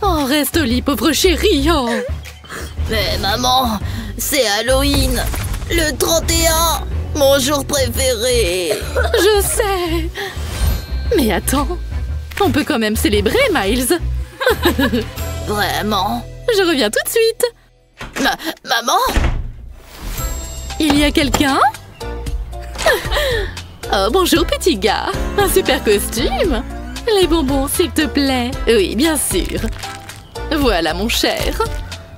Oh, reste au lit, pauvre chérie. Oh. Mais maman, c'est Halloween, le 31, mon jour préféré. Je sais. Mais attends, on peut quand même célébrer, Miles. Vraiment? Je reviens tout de suite. Maman? Il y a quelqu'un? Oh, bonjour, petit gars. Un super costume. Les bonbons, s'il te plaît. Oui, bien sûr. Voilà, mon cher.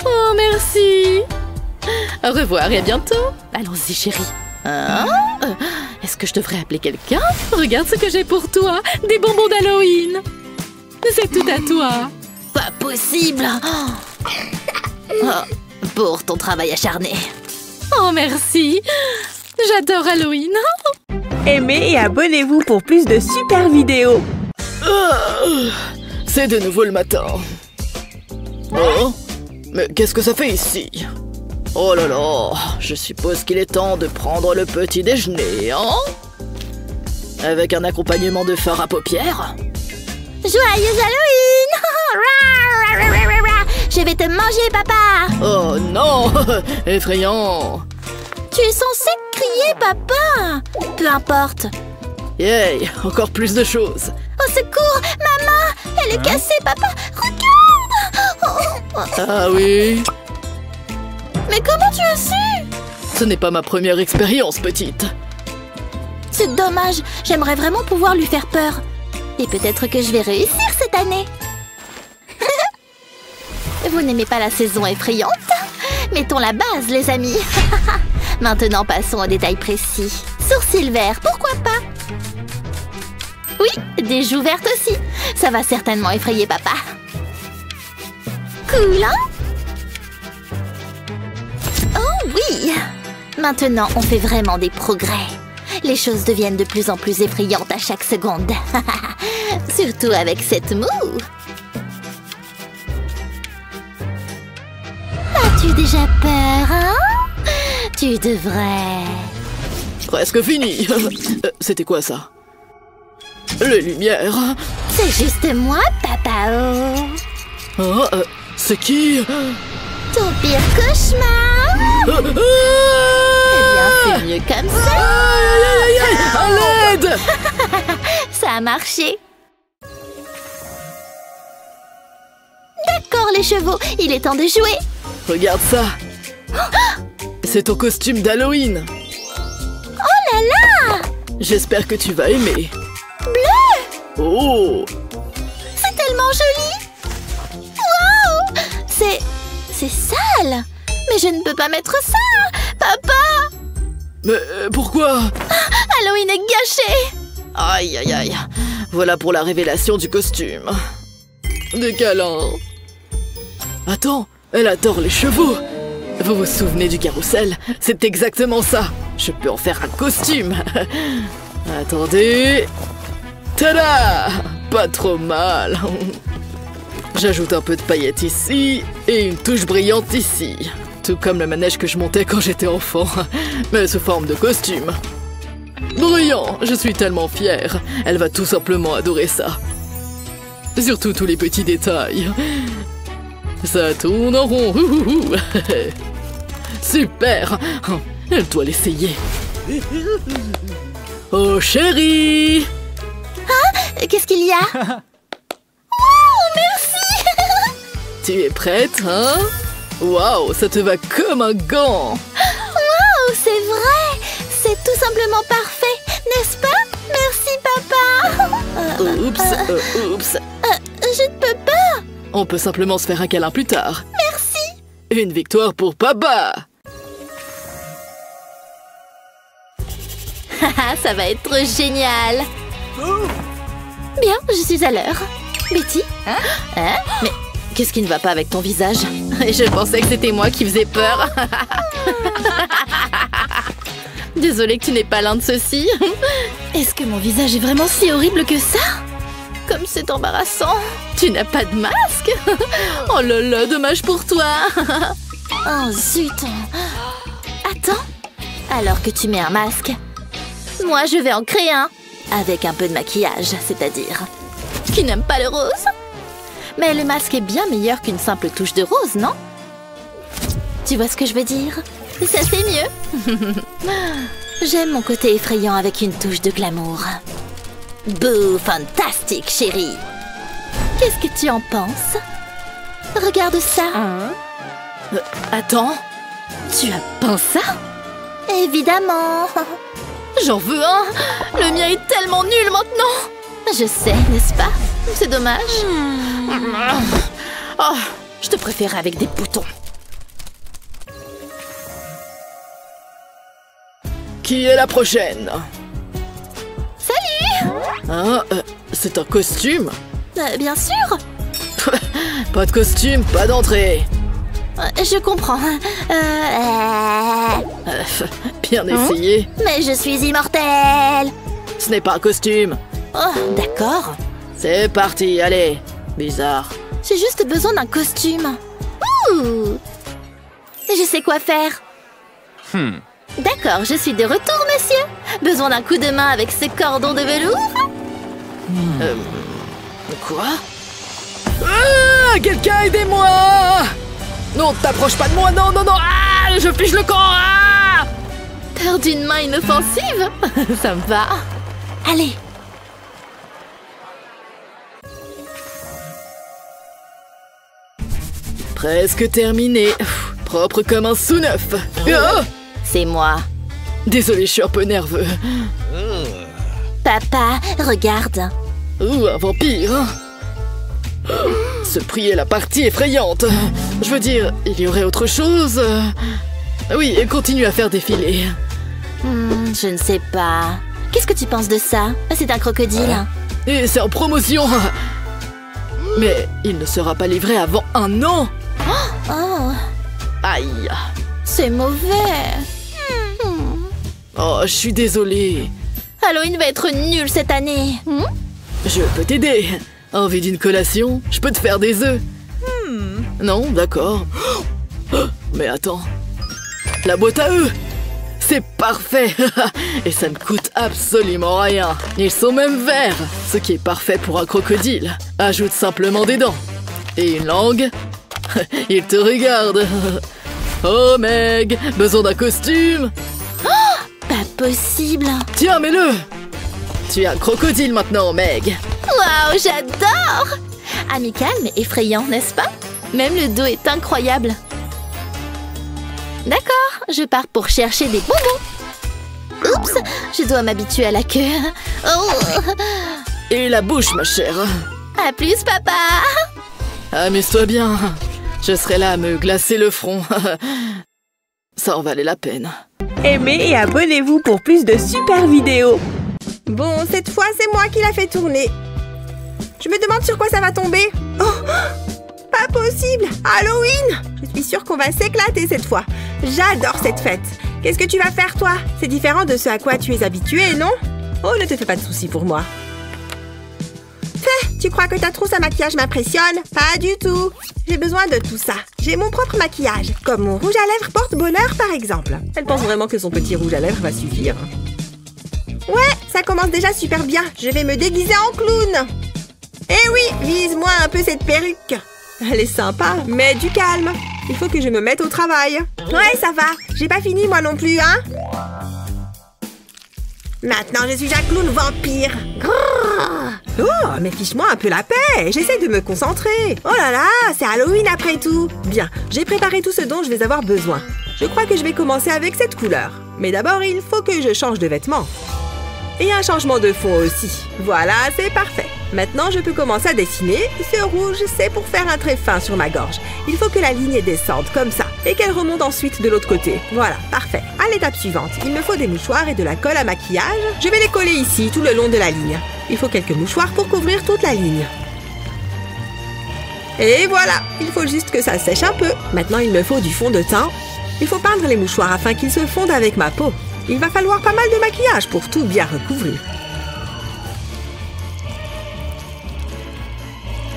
Oh, merci. Au revoir et à bientôt. Allons-y, chérie. Hein? Est-ce que je devrais appeler quelqu'un? Regarde ce que j'ai pour toi. Des bonbons d'Halloween. C'est tout à toi. Pas possible. Oh, pour ton travail acharné. Oh, merci. J'adore Halloween. Aimez et abonnez-vous pour plus de super vidéos. C'est de nouveau le matin. Oh? Mais qu'est-ce que ça fait ici? Oh là là, je suppose qu'il est temps de prendre le petit déjeuner, hein? Avec un accompagnement de fard à paupières? Joyeux Halloween! Je vais te manger, papa! Oh non! Effrayant! Tu es censé crier, papa! Peu importe. Yay! Encore plus de choses! Au secours! Maman! Elle est cassée, papa! Regarde! Ah oui? Mais comment tu as su? Ce n'est pas ma première expérience, petite. C'est dommage. J'aimerais vraiment pouvoir lui faire peur. Et peut-être que je vais réussir cette année. Vous n'aimez pas la saison effrayante? Mettons la base, les amis. Maintenant, passons aux détails précis. Sourcils verts, pourquoi pas? Oui, des joues vertes aussi. Ça va certainement effrayer papa. Cool, hein? Oh oui! Maintenant, on fait vraiment des progrès. Les choses deviennent de plus en plus effrayantes à chaque seconde. Surtout avec cette moue. As-tu déjà peur, hein? Tu devrais... Presque fini. C'était quoi ça? Les lumières. C'est juste moi, papa. Oh, c'est qui? Ton pire cauchemar. Eh bien, c'est mieux comme ça. Aïe, aïe, aïe, à l'aide! Ça a marché. D'accord, les chevaux. Il est temps de jouer. Regarde ça. C'est ton costume d'Halloween. Oh là là! J'espère que tu vas aimer. Bleu! Oh! C'est tellement joli! Wow! C'est sale! Mais je ne peux pas mettre ça! Papa! Mais pourquoi? Halloween est gâché! Aïe, aïe, aïe. Voilà pour la révélation du costume. Des câlins. Attends, elle adore les chevaux. Vous vous souvenez du carrousel? C'est exactement ça. Je peux en faire un costume. Attendez. Tada! Pas trop mal. J'ajoute un peu de paillettes ici et une touche brillante ici. Tout comme le manège que je montais quand j'étais enfant, mais sous forme de costume. Brillant! Je suis tellement fière. Elle va tout simplement adorer ça. Surtout tous les petits détails. Ça tourne en rond. Super! Elle doit l'essayer. Oh chérie! Hein? Qu'est-ce qu'il y a? Oh, merci! Tu es prête, hein? Waouh, ça te va comme un gant! Waouh, c'est vrai! C'est tout simplement parfait, n'est-ce pas? Merci, papa! Oups. Je ne peux pas! On peut simplement se faire un câlin plus tard. Merci! Une victoire pour papa! Ça va être génial! Bien, je suis à l'heure. Betty? Hein? Mais qu'est-ce qui ne va pas avec ton visage? Je pensais que c'était moi qui faisais peur. Désolée que tu n'aies pas l'un de ceux-ci. Est-ce que mon visage est vraiment si horrible que ça? Comme c'est embarrassant. Tu n'as pas de masque? Oh là là, dommage pour toi. Oh zut! Attends, alors que tu mets un masque, moi je vais en créer un. Avec un peu de maquillage, c'est-à-dire. Qui n'aime pas le rose? Mais le masque est bien meilleur qu'une simple touche de rose, non? Tu vois ce que je veux dire? Ça, c'est mieux. J'aime mon côté effrayant avec une touche de glamour. Bouh, fantastique, chérie. Qu'est-ce que tu en penses? Regarde ça. Attends, tu as peint ça? Évidemment. J'en veux un. Le mien est tellement nul maintenant. Je sais, n'est-ce pas? C'est dommage. Oh, je te préfère avec des boutons. Qui est la prochaine? Salut! Hein? C'est un costume? Bien sûr. Pas de costume, pas d'entrée. Je comprends. Bien essayé. Mais je suis immortelle. Ce n'est pas un costume. Oh, d'accord. C'est parti, allez. Bizarre. J'ai juste besoin d'un costume. Ouh! Je sais quoi faire. D'accord, je suis de retour, monsieur. Besoin d'un coup de main avec ce cordon de velours? Quoi? Ah! Quelqu'un aidez-moi! Non, t'approches pas de moi, non, non, non! Ah! Je fiche le camp! Ah! Terre d'une main inoffensive. Ça me va. Allez. Presque terminé. Propre comme un sous-neuf. Ah! C'est moi. Désolé, je suis un peu nerveux. Papa, regarde. Ouh, un vampire. Ce prix est la partie effrayante. Je veux dire, il y aurait autre chose. Oui, et continue à faire défiler. Je ne sais pas. Qu'est-ce que tu penses de ça? C'est un crocodile. Et c'est en promotion. Mais il ne sera pas livré avant 1 an. Oh, Aïe. c'est mauvais. Oh, je suis désolée. Halloween va être nul cette année. Je peux t'aider. Envie d'une collation? Je peux te faire des œufs. Non, d'accord. Mais attends. La boîte à œufs! C'est parfait. Et ça ne coûte absolument rien. Ils sont même verts, ce qui est parfait pour un crocodile. Ajoute simplement des dents. Et une langue. Il te regarde. Oh, Meg, besoin d'un costume? Pas possible. Tiens, mets-le. Tu es un crocodile maintenant, Meg. Waouh, j'adore. Amical mais effrayant, n'est-ce pas? Même le dos est incroyable. D'accord, je pars pour chercher des bonbons. Oups, je dois m'habituer à la queue. Oh. Et la bouche, ma chère. À plus, papa. Amuse-toi bien. Je serai là à me glacer le front. Ça en valait la peine. Aimez et abonnez-vous pour plus de super vidéos. Bon, cette fois, c'est moi qui l'a fait tourner. Je me demande sur quoi ça va tomber. Oh, pas possible! Halloween! Je suis sûre qu'on va s'éclater cette fois. J'adore cette fête. Qu'est-ce que tu vas faire, toi? C'est différent de ce à quoi tu es habitué, non? Oh, ne te fais pas de soucis pour moi. Tu crois que ta trousse à maquillage m'impressionne? Pas du tout. J'ai besoin de tout ça. J'ai mon propre maquillage. Comme mon rouge à lèvres porte-bonheur, par exemple. Elle pense vraiment que son petit rouge à lèvres va suffire. Ouais, ça commence déjà super bien. Je vais me déguiser en clown. Eh oui, vise-moi un peu cette perruque. Elle est sympa, mais du calme. Il faut que je me mette au travail. Ouais, ça va. J'ai pas fini moi non plus, hein? Maintenant, je suis un clown vampire. Grrr. Oh, mais fiche-moi un peu la paix. J'essaie de me concentrer. Oh là là, c'est Halloween après tout. Bien, j'ai préparé tout ce dont je vais avoir besoin. Je crois que je vais commencer avec cette couleur. Mais d'abord, il faut que je change de vêtements. Et un changement de fond aussi. Voilà, c'est parfait. Maintenant, je peux commencer à dessiner. Ce rouge, c'est pour faire un trait fin sur ma gorge. Il faut que la ligne descende comme ça et qu'elle remonte ensuite de l'autre côté. Voilà, parfait. À l'étape suivante, il me faut des mouchoirs et de la colle à maquillage. Je vais les coller ici, tout le long de la ligne. Il faut quelques mouchoirs pour couvrir toute la ligne. Et voilà, il faut juste que ça sèche un peu. Maintenant, il me faut du fond de teint. Il faut peindre les mouchoirs afin qu'ils se fondent avec ma peau. Il va falloir pas mal de maquillage pour tout bien recouvrir.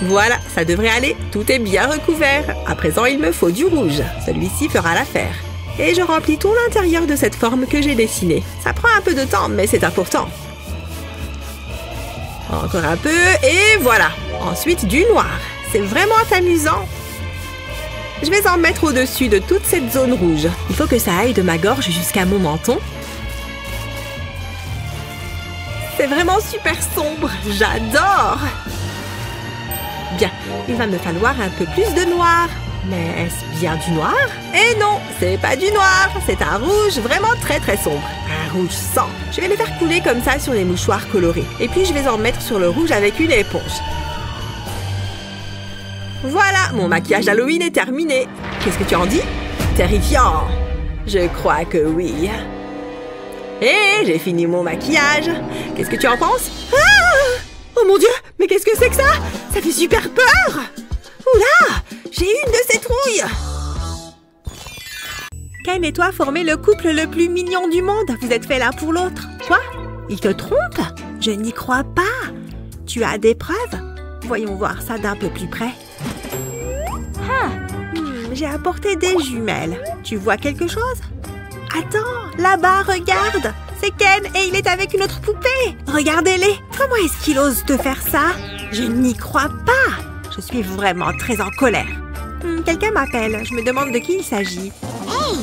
Voilà, ça devrait aller. Tout est bien recouvert. À présent, il me faut du rouge. Celui-ci fera l'affaire. Et je remplis tout l'intérieur de cette forme que j'ai dessinée. Ça prend un peu de temps, mais c'est important. Encore un peu, et voilà. Ensuite, du noir. C'est vraiment amusant. Je vais en mettre au-dessus de toute cette zone rouge. Il faut que ça aille de ma gorge jusqu'à mon menton. C'est vraiment super sombre. J'adore. Bien, il va me falloir un peu plus de noir. Mais est-ce bien du noir? Eh non, c'est pas du noir. C'est un rouge vraiment très très sombre. Un rouge sang. Je vais le faire couler comme ça sur les mouchoirs colorés. Et puis je vais en mettre sur le rouge avec une éponge. Voilà, mon maquillage Halloween est terminé. Qu'est-ce que tu en dis? Terrifiant. Je crois que oui. Et j'ai fini mon maquillage. Qu'est-ce que tu en penses? Ah! Oh mon Dieu, mais qu'est-ce que c'est que ça? Ça fait super peur. Oula, j'ai une de ces trouilles. Ken et toi formez le couple le plus mignon du monde. Vous êtes faits l'un pour l'autre. Quoi? Il te trompe? Je n'y crois pas. Tu as des preuves? Voyons voir ça d'un peu plus près. J'ai apporté des jumelles. Tu vois quelque chose? Attends, là-bas, regarde. C'est Ken et il est avec une autre poupée. Regardez-les. Comment est-ce qu'il ose te faire ça? Je n'y crois pas. Je suis vraiment très en colère. Quelqu'un m'appelle. Je me demande de qui il s'agit. Hey!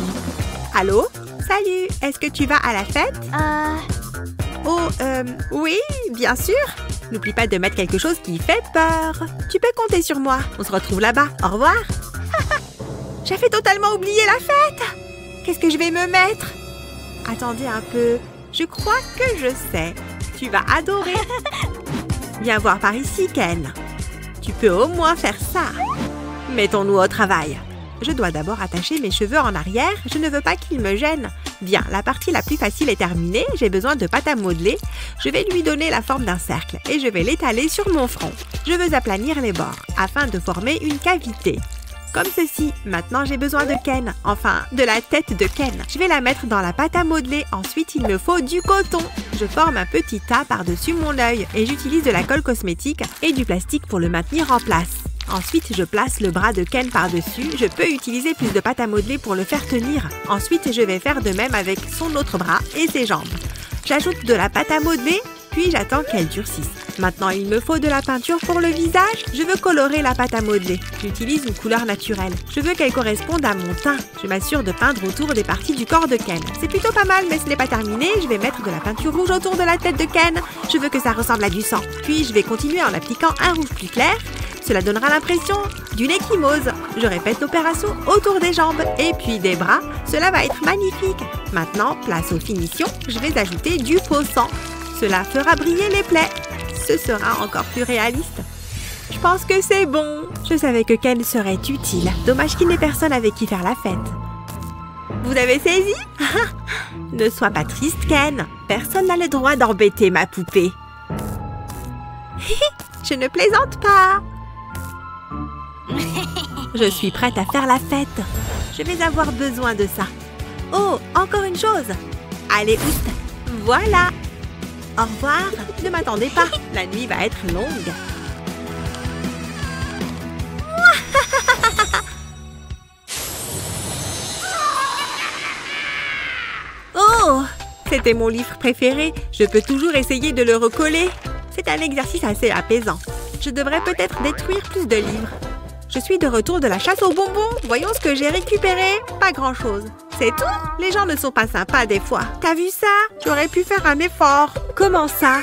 Allô? Salut. Est-ce que tu vas à la fête? Oh, oui, bien sûr. N'oublie pas de mettre quelque chose qui fait peur. Tu peux compter sur moi. On se retrouve là-bas. Au revoir. J'avais totalement oublié la fête. Qu'est-ce que je vais me mettre? Attendez un peu. Je crois que je sais. Tu vas adorer. Viens voir par ici, Ken. Tu peux au moins faire ça. Mettons-nous au travail. Je dois d'abord attacher mes cheveux en arrière. Je ne veux pas qu'ils me gênent. Bien, la partie la plus facile est terminée. J'ai besoin de pâte à modeler. Je vais lui donner la forme d'un cercle et je vais l'étaler sur mon front. Je veux aplanir les bords afin de former une cavité. Comme ceci. Maintenant, j'ai besoin de Ken. Enfin, de la tête de Ken. Je vais la mettre dans la pâte à modeler. Ensuite, il me faut du coton. Je forme un petit tas par-dessus mon œil et j'utilise de la colle cosmétique et du plastique pour le maintenir en place. Ensuite, je place le bras de Ken par-dessus. Je peux utiliser plus de pâte à modeler pour le faire tenir. Ensuite, je vais faire de même avec son autre bras et ses jambes. J'ajoute de la pâte à modeler, puis j'attends qu'elle durcisse. Maintenant, il me faut de la peinture pour le visage. Je veux colorer la pâte à modeler. J'utilise une couleur naturelle. Je veux qu'elle corresponde à mon teint. Je m'assure de peindre autour des parties du corps de Ken. C'est plutôt pas mal, mais ce n'est pas terminé. Je vais mettre de la peinture rouge autour de la tête de Ken. Je veux que ça ressemble à du sang. Puis, je vais continuer en appliquant un rouge plus clair. Cela donnera l'impression d'une échymose. Je répète l'opération autour des jambes et puis des bras. Cela va être magnifique. Maintenant, place aux finitions. Je vais ajouter du faux sang. Cela fera briller les plaies. Ce sera encore plus réaliste. Je pense que c'est bon. Je savais que Ken serait utile. Dommage qu'il n'ait personne avec qui faire la fête. Vous avez saisi? Ne sois pas triste, Ken. Personne n'a le droit d'embêter ma poupée. Je ne plaisante pas. Je suis prête à faire la fête. Je vais avoir besoin de ça. Oh, encore une chose. Allez, oust. Voilà. Au revoir. Ne m'attendez pas. La nuit va être longue. Oh, c'était mon livre préféré. Je peux toujours essayer de le recoller. C'est un exercice assez apaisant. Je devrais peut-être détruire plus de livres. Je suis de retour de la chasse aux bonbons. Voyons ce que j'ai récupéré. Pas grand-chose. C'est tout? Les gens ne sont pas sympas des fois. T'as vu ça? J'aurais pu faire un effort. Comment ça?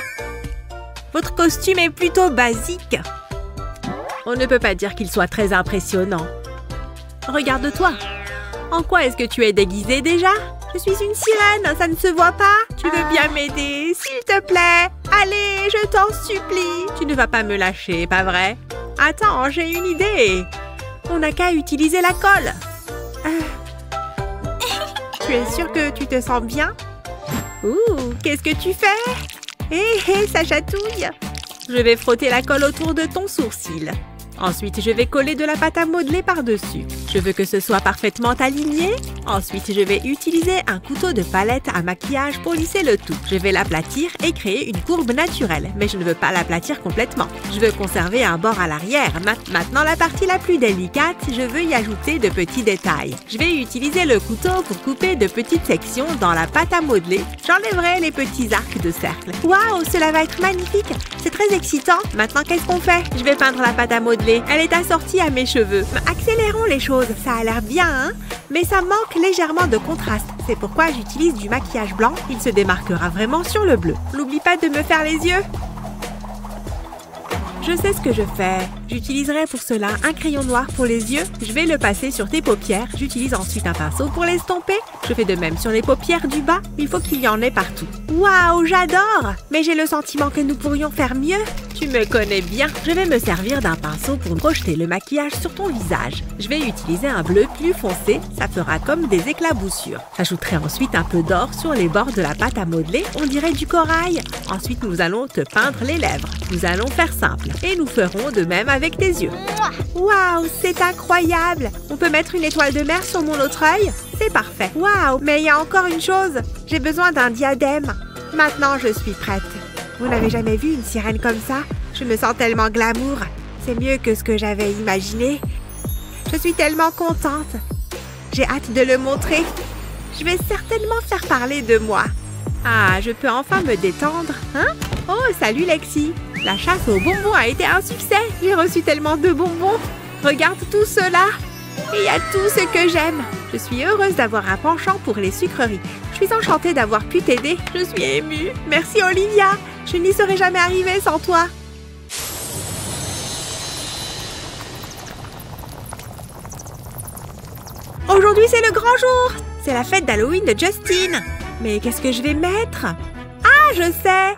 Votre costume est plutôt basique. On ne peut pas dire qu'il soit très impressionnant. Regarde-toi. En quoi est-ce que tu es déguisée déjà? Je suis une sirène, ça ne se voit pas? Tu veux bien m'aider, s'il te plaît? Allez, je t'en supplie. Tu ne vas pas me lâcher, pas vrai? Attends, j'ai une idée. On n'a qu'à utiliser la colle. Tu es sûre que tu te sens bien? Ouh, qu'est-ce que tu fais? Hé, ça chatouille. Je vais frotter la colle autour de ton sourcil. Ensuite, je vais coller de la pâte à modeler par-dessus. Je veux que ce soit parfaitement aligné. Ensuite, je vais utiliser un couteau de palette à maquillage pour lisser le tout. Je vais l'aplatir et créer une courbe naturelle, mais je ne veux pas l'aplatir complètement. Je veux conserver un bord à l'arrière. Maintenant, la partie la plus délicate, je veux y ajouter de petits détails. Je vais utiliser le couteau pour couper de petites sections dans la pâte à modeler. J'enlèverai les petits arcs de cercle. Waouh, cela va être magnifique! C'est très excitant. Maintenant, qu'est-ce qu'on fait? Je vais peindre la pâte à modeler. Elle est assortie à mes cheveux. Accélérons les choses. Ça a l'air bien, hein? Mais ça manque légèrement de contraste. C'est pourquoi j'utilise du maquillage blanc. Il se démarquera vraiment sur le bleu. N'oublie pas de me faire les yeux. Je sais ce que je fais. J'utiliserai pour cela un crayon noir pour les yeux. Je vais le passer sur tes paupières. J'utilise ensuite un pinceau pour l'estomper. Je fais de même sur les paupières du bas. Il faut qu'il y en ait partout. Waouh, j'adore! Mais j'ai le sentiment que nous pourrions faire mieux. Tu me connais bien. Je vais me servir d'un pinceau pour projeter le maquillage sur ton visage. Je vais utiliser un bleu plus foncé. Ça fera comme des éclaboussures. J'ajouterai ensuite un peu d'or sur les bords de la pâte à modeler. On dirait du corail. Ensuite, nous allons te peindre les lèvres. Nous allons faire simple. Et nous ferons de même avec tes yeux. Waouh, c'est incroyable! On peut mettre une étoile de mer sur mon autre œil? C'est parfait. Waouh, mais il y a encore une chose. J'ai besoin d'un diadème. Maintenant, je suis prête. Vous n'avez jamais vu une sirène comme ça? Je me sens tellement glamour. C'est mieux que ce que j'avais imaginé. Je suis tellement contente. J'ai hâte de le montrer. Je vais certainement faire parler de moi. Ah, je peux enfin me détendre, hein? Oh, salut Lexi! La chasse aux bonbons a été un succès! J'ai reçu tellement de bonbons! Regarde tout cela! Et il y a tout ce que j'aime! Je suis heureuse d'avoir un penchant pour les sucreries. Je suis enchantée d'avoir pu t'aider. Je suis émue. Merci Olivia! Je n'y serais jamais arrivée sans toi! Aujourd'hui, c'est le grand jour! C'est la fête d'Halloween de Justine! Mais qu'est-ce que je vais mettre? Ah, je sais!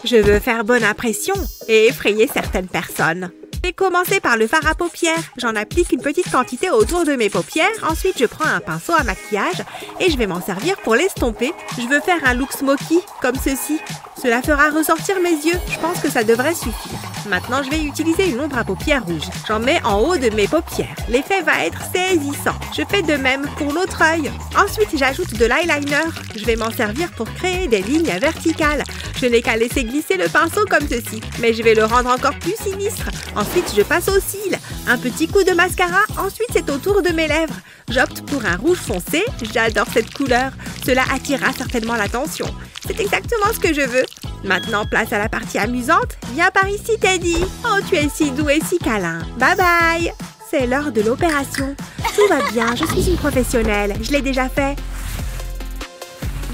Je veux faire bonne impression et effrayer certaines personnes. Je vais commencer par le fard à paupières. J'en applique une petite quantité autour de mes paupières. Ensuite, je prends un pinceau à maquillage et je vais m'en servir pour l'estomper. Je veux faire un look smoky, comme ceci. Cela fera ressortir mes yeux. Je pense que ça devrait suffire. Maintenant, je vais utiliser une ombre à paupières rouge. J'en mets en haut de mes paupières. L'effet va être saisissant. Je fais de même pour l'autre œil. Ensuite, j'ajoute de l'eyeliner. Je vais m'en servir pour créer des lignes verticales. Je n'ai qu'à laisser glisser le pinceau comme ceci. Mais je vais le rendre encore plus sinistre. Ensuite, je passe aux cils. Un petit coup de mascara. Ensuite, c'est au tour de mes lèvres. J'opte pour un rouge foncé. J'adore cette couleur. Cela attirera certainement l'attention. C'est exactement ce que je veux. Maintenant, place à la partie amusante. Viens par ici, Teddy. Oh, tu es si doux et si câlin. Bye bye. C'est l'heure de l'opération. Tout va bien, je suis une professionnelle. Je l'ai déjà fait.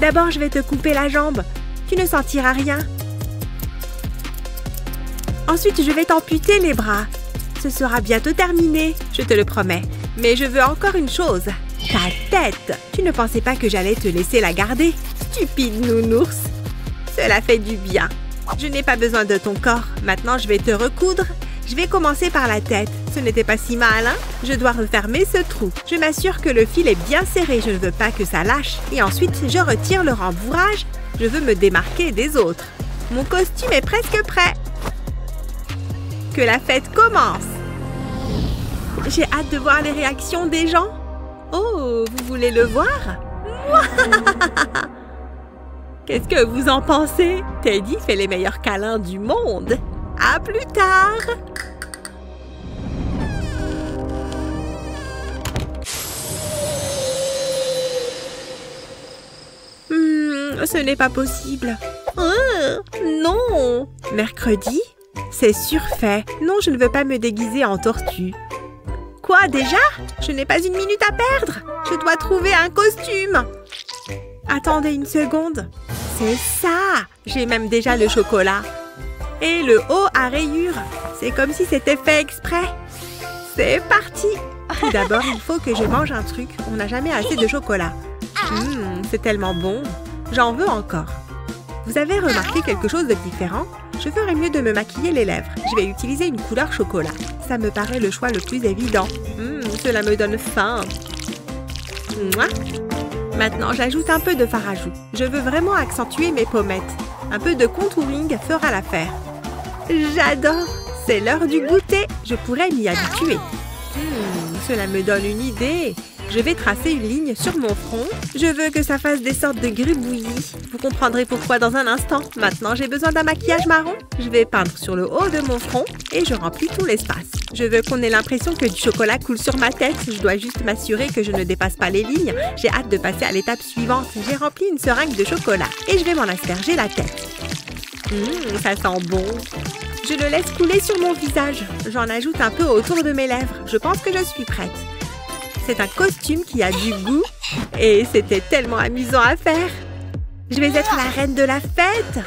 D'abord, je vais te couper la jambe. Tu ne sentiras rien. Ensuite, je vais t'amputer les bras. Ce sera bientôt terminé, je te le promets. Mais je veux encore une chose. Ta tête. Tu ne pensais pas que j'allais te laisser la garder? Stupide nounours. Cela fait du bien. Je n'ai pas besoin de ton corps. Maintenant, je vais te recoudre. Je vais commencer par la tête. Ce n'était pas si mal, hein? Je dois refermer ce trou. Je m'assure que le fil est bien serré. Je ne veux pas que ça lâche. Et ensuite, je retire le rembourrage. Je veux me démarquer des autres. Mon costume est presque prêt. Que la fête commence. J'ai hâte de voir les réactions des gens. Oh, vous voulez le voir? Qu'est-ce que vous en pensez? Teddy fait les meilleurs câlins du monde. À plus tard! Ce n'est pas possible. Non! Mercredi? C'est surfait. Non, je ne veux pas me déguiser en tortue. Quoi, déjà? Je n'ai pas une minute à perdre. Je dois trouver un costume. Attendez une seconde. C'est ça! J'ai même déjà le chocolat. Et le haut à rayures. C'est comme si c'était fait exprès. C'est parti! Tout d'abord, il faut que je mange un truc. On n'a jamais assez de chocolat. C'est tellement bon. J'en veux encore. Vous avez remarqué quelque chose de différent? Je ferais mieux de me maquiller les lèvres. Je vais utiliser une couleur chocolat. Ça me paraît le choix le plus évident. Cela me donne faim. Mouah. Maintenant, j'ajoute un peu de fard à joues. Je veux vraiment accentuer mes pommettes. Un peu de contouring fera l'affaire. J'adore! C'est l'heure du goûter. Je pourrais m'y habituer. Cela me donne une idée. Je vais tracer une ligne sur mon front. Je veux que ça fasse des sortes de gribouillis. Vous comprendrez pourquoi dans un instant. Maintenant, j'ai besoin d'un maquillage marron. Je vais peindre sur le haut de mon front et je remplis tout l'espace. Je veux qu'on ait l'impression que du chocolat coule sur ma tête. Je dois juste m'assurer que je ne dépasse pas les lignes. J'ai hâte de passer à l'étape suivante. J'ai rempli une seringue de chocolat et je vais m'en asperger la tête. Ça sent bon. Je le laisse couler sur mon visage. J'en ajoute un peu autour de mes lèvres. Je pense que je suis prête. C'est un costume qui a du goût et c'était tellement amusant à faire. Je vais être la reine de la fête.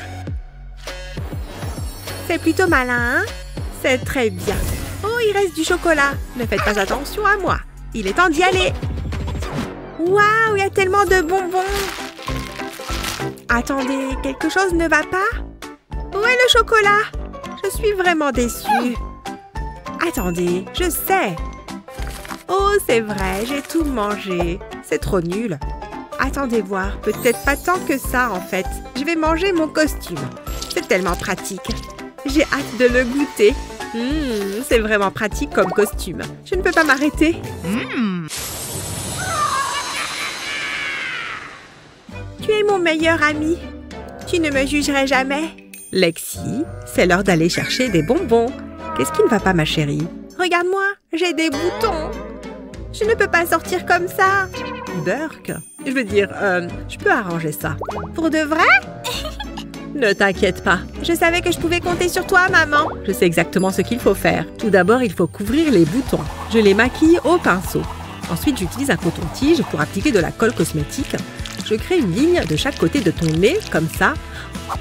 C'est plutôt malin, hein? C'est très bien. Oh, il reste du chocolat. Ne faites pas attention à moi. Il est temps d'y aller. Waouh, il y a tellement de bonbons. Attendez, quelque chose ne va pas? Où est le chocolat? Je suis vraiment déçue. Attendez, je sais. Oh, c'est vrai, j'ai tout mangé. C'est trop nul. Attendez voir, peut-être pas tant que ça en fait. Je vais manger mon costume. C'est tellement pratique. J'ai hâte de le goûter. C'est vraiment pratique comme costume. Je ne peux pas m'arrêter. Tu es mon meilleur ami. Tu ne me jugerais jamais. Lexi, c'est l'heure d'aller chercher des bonbons. Qu'est-ce qui ne va pas, ma chérie? Regarde-moi, j'ai des boutons. Je ne peux pas sortir comme ça. Burk, je veux dire, je peux arranger ça. Pour de vrai? Ne t'inquiète pas. Je savais que je pouvais compter sur toi, maman. Je sais exactement ce qu'il faut faire. Tout d'abord, il faut couvrir les boutons. Je les maquille au pinceau. Ensuite, j'utilise un coton-tige pour appliquer de la colle cosmétique. Je crée une ligne de chaque côté de ton nez, comme ça.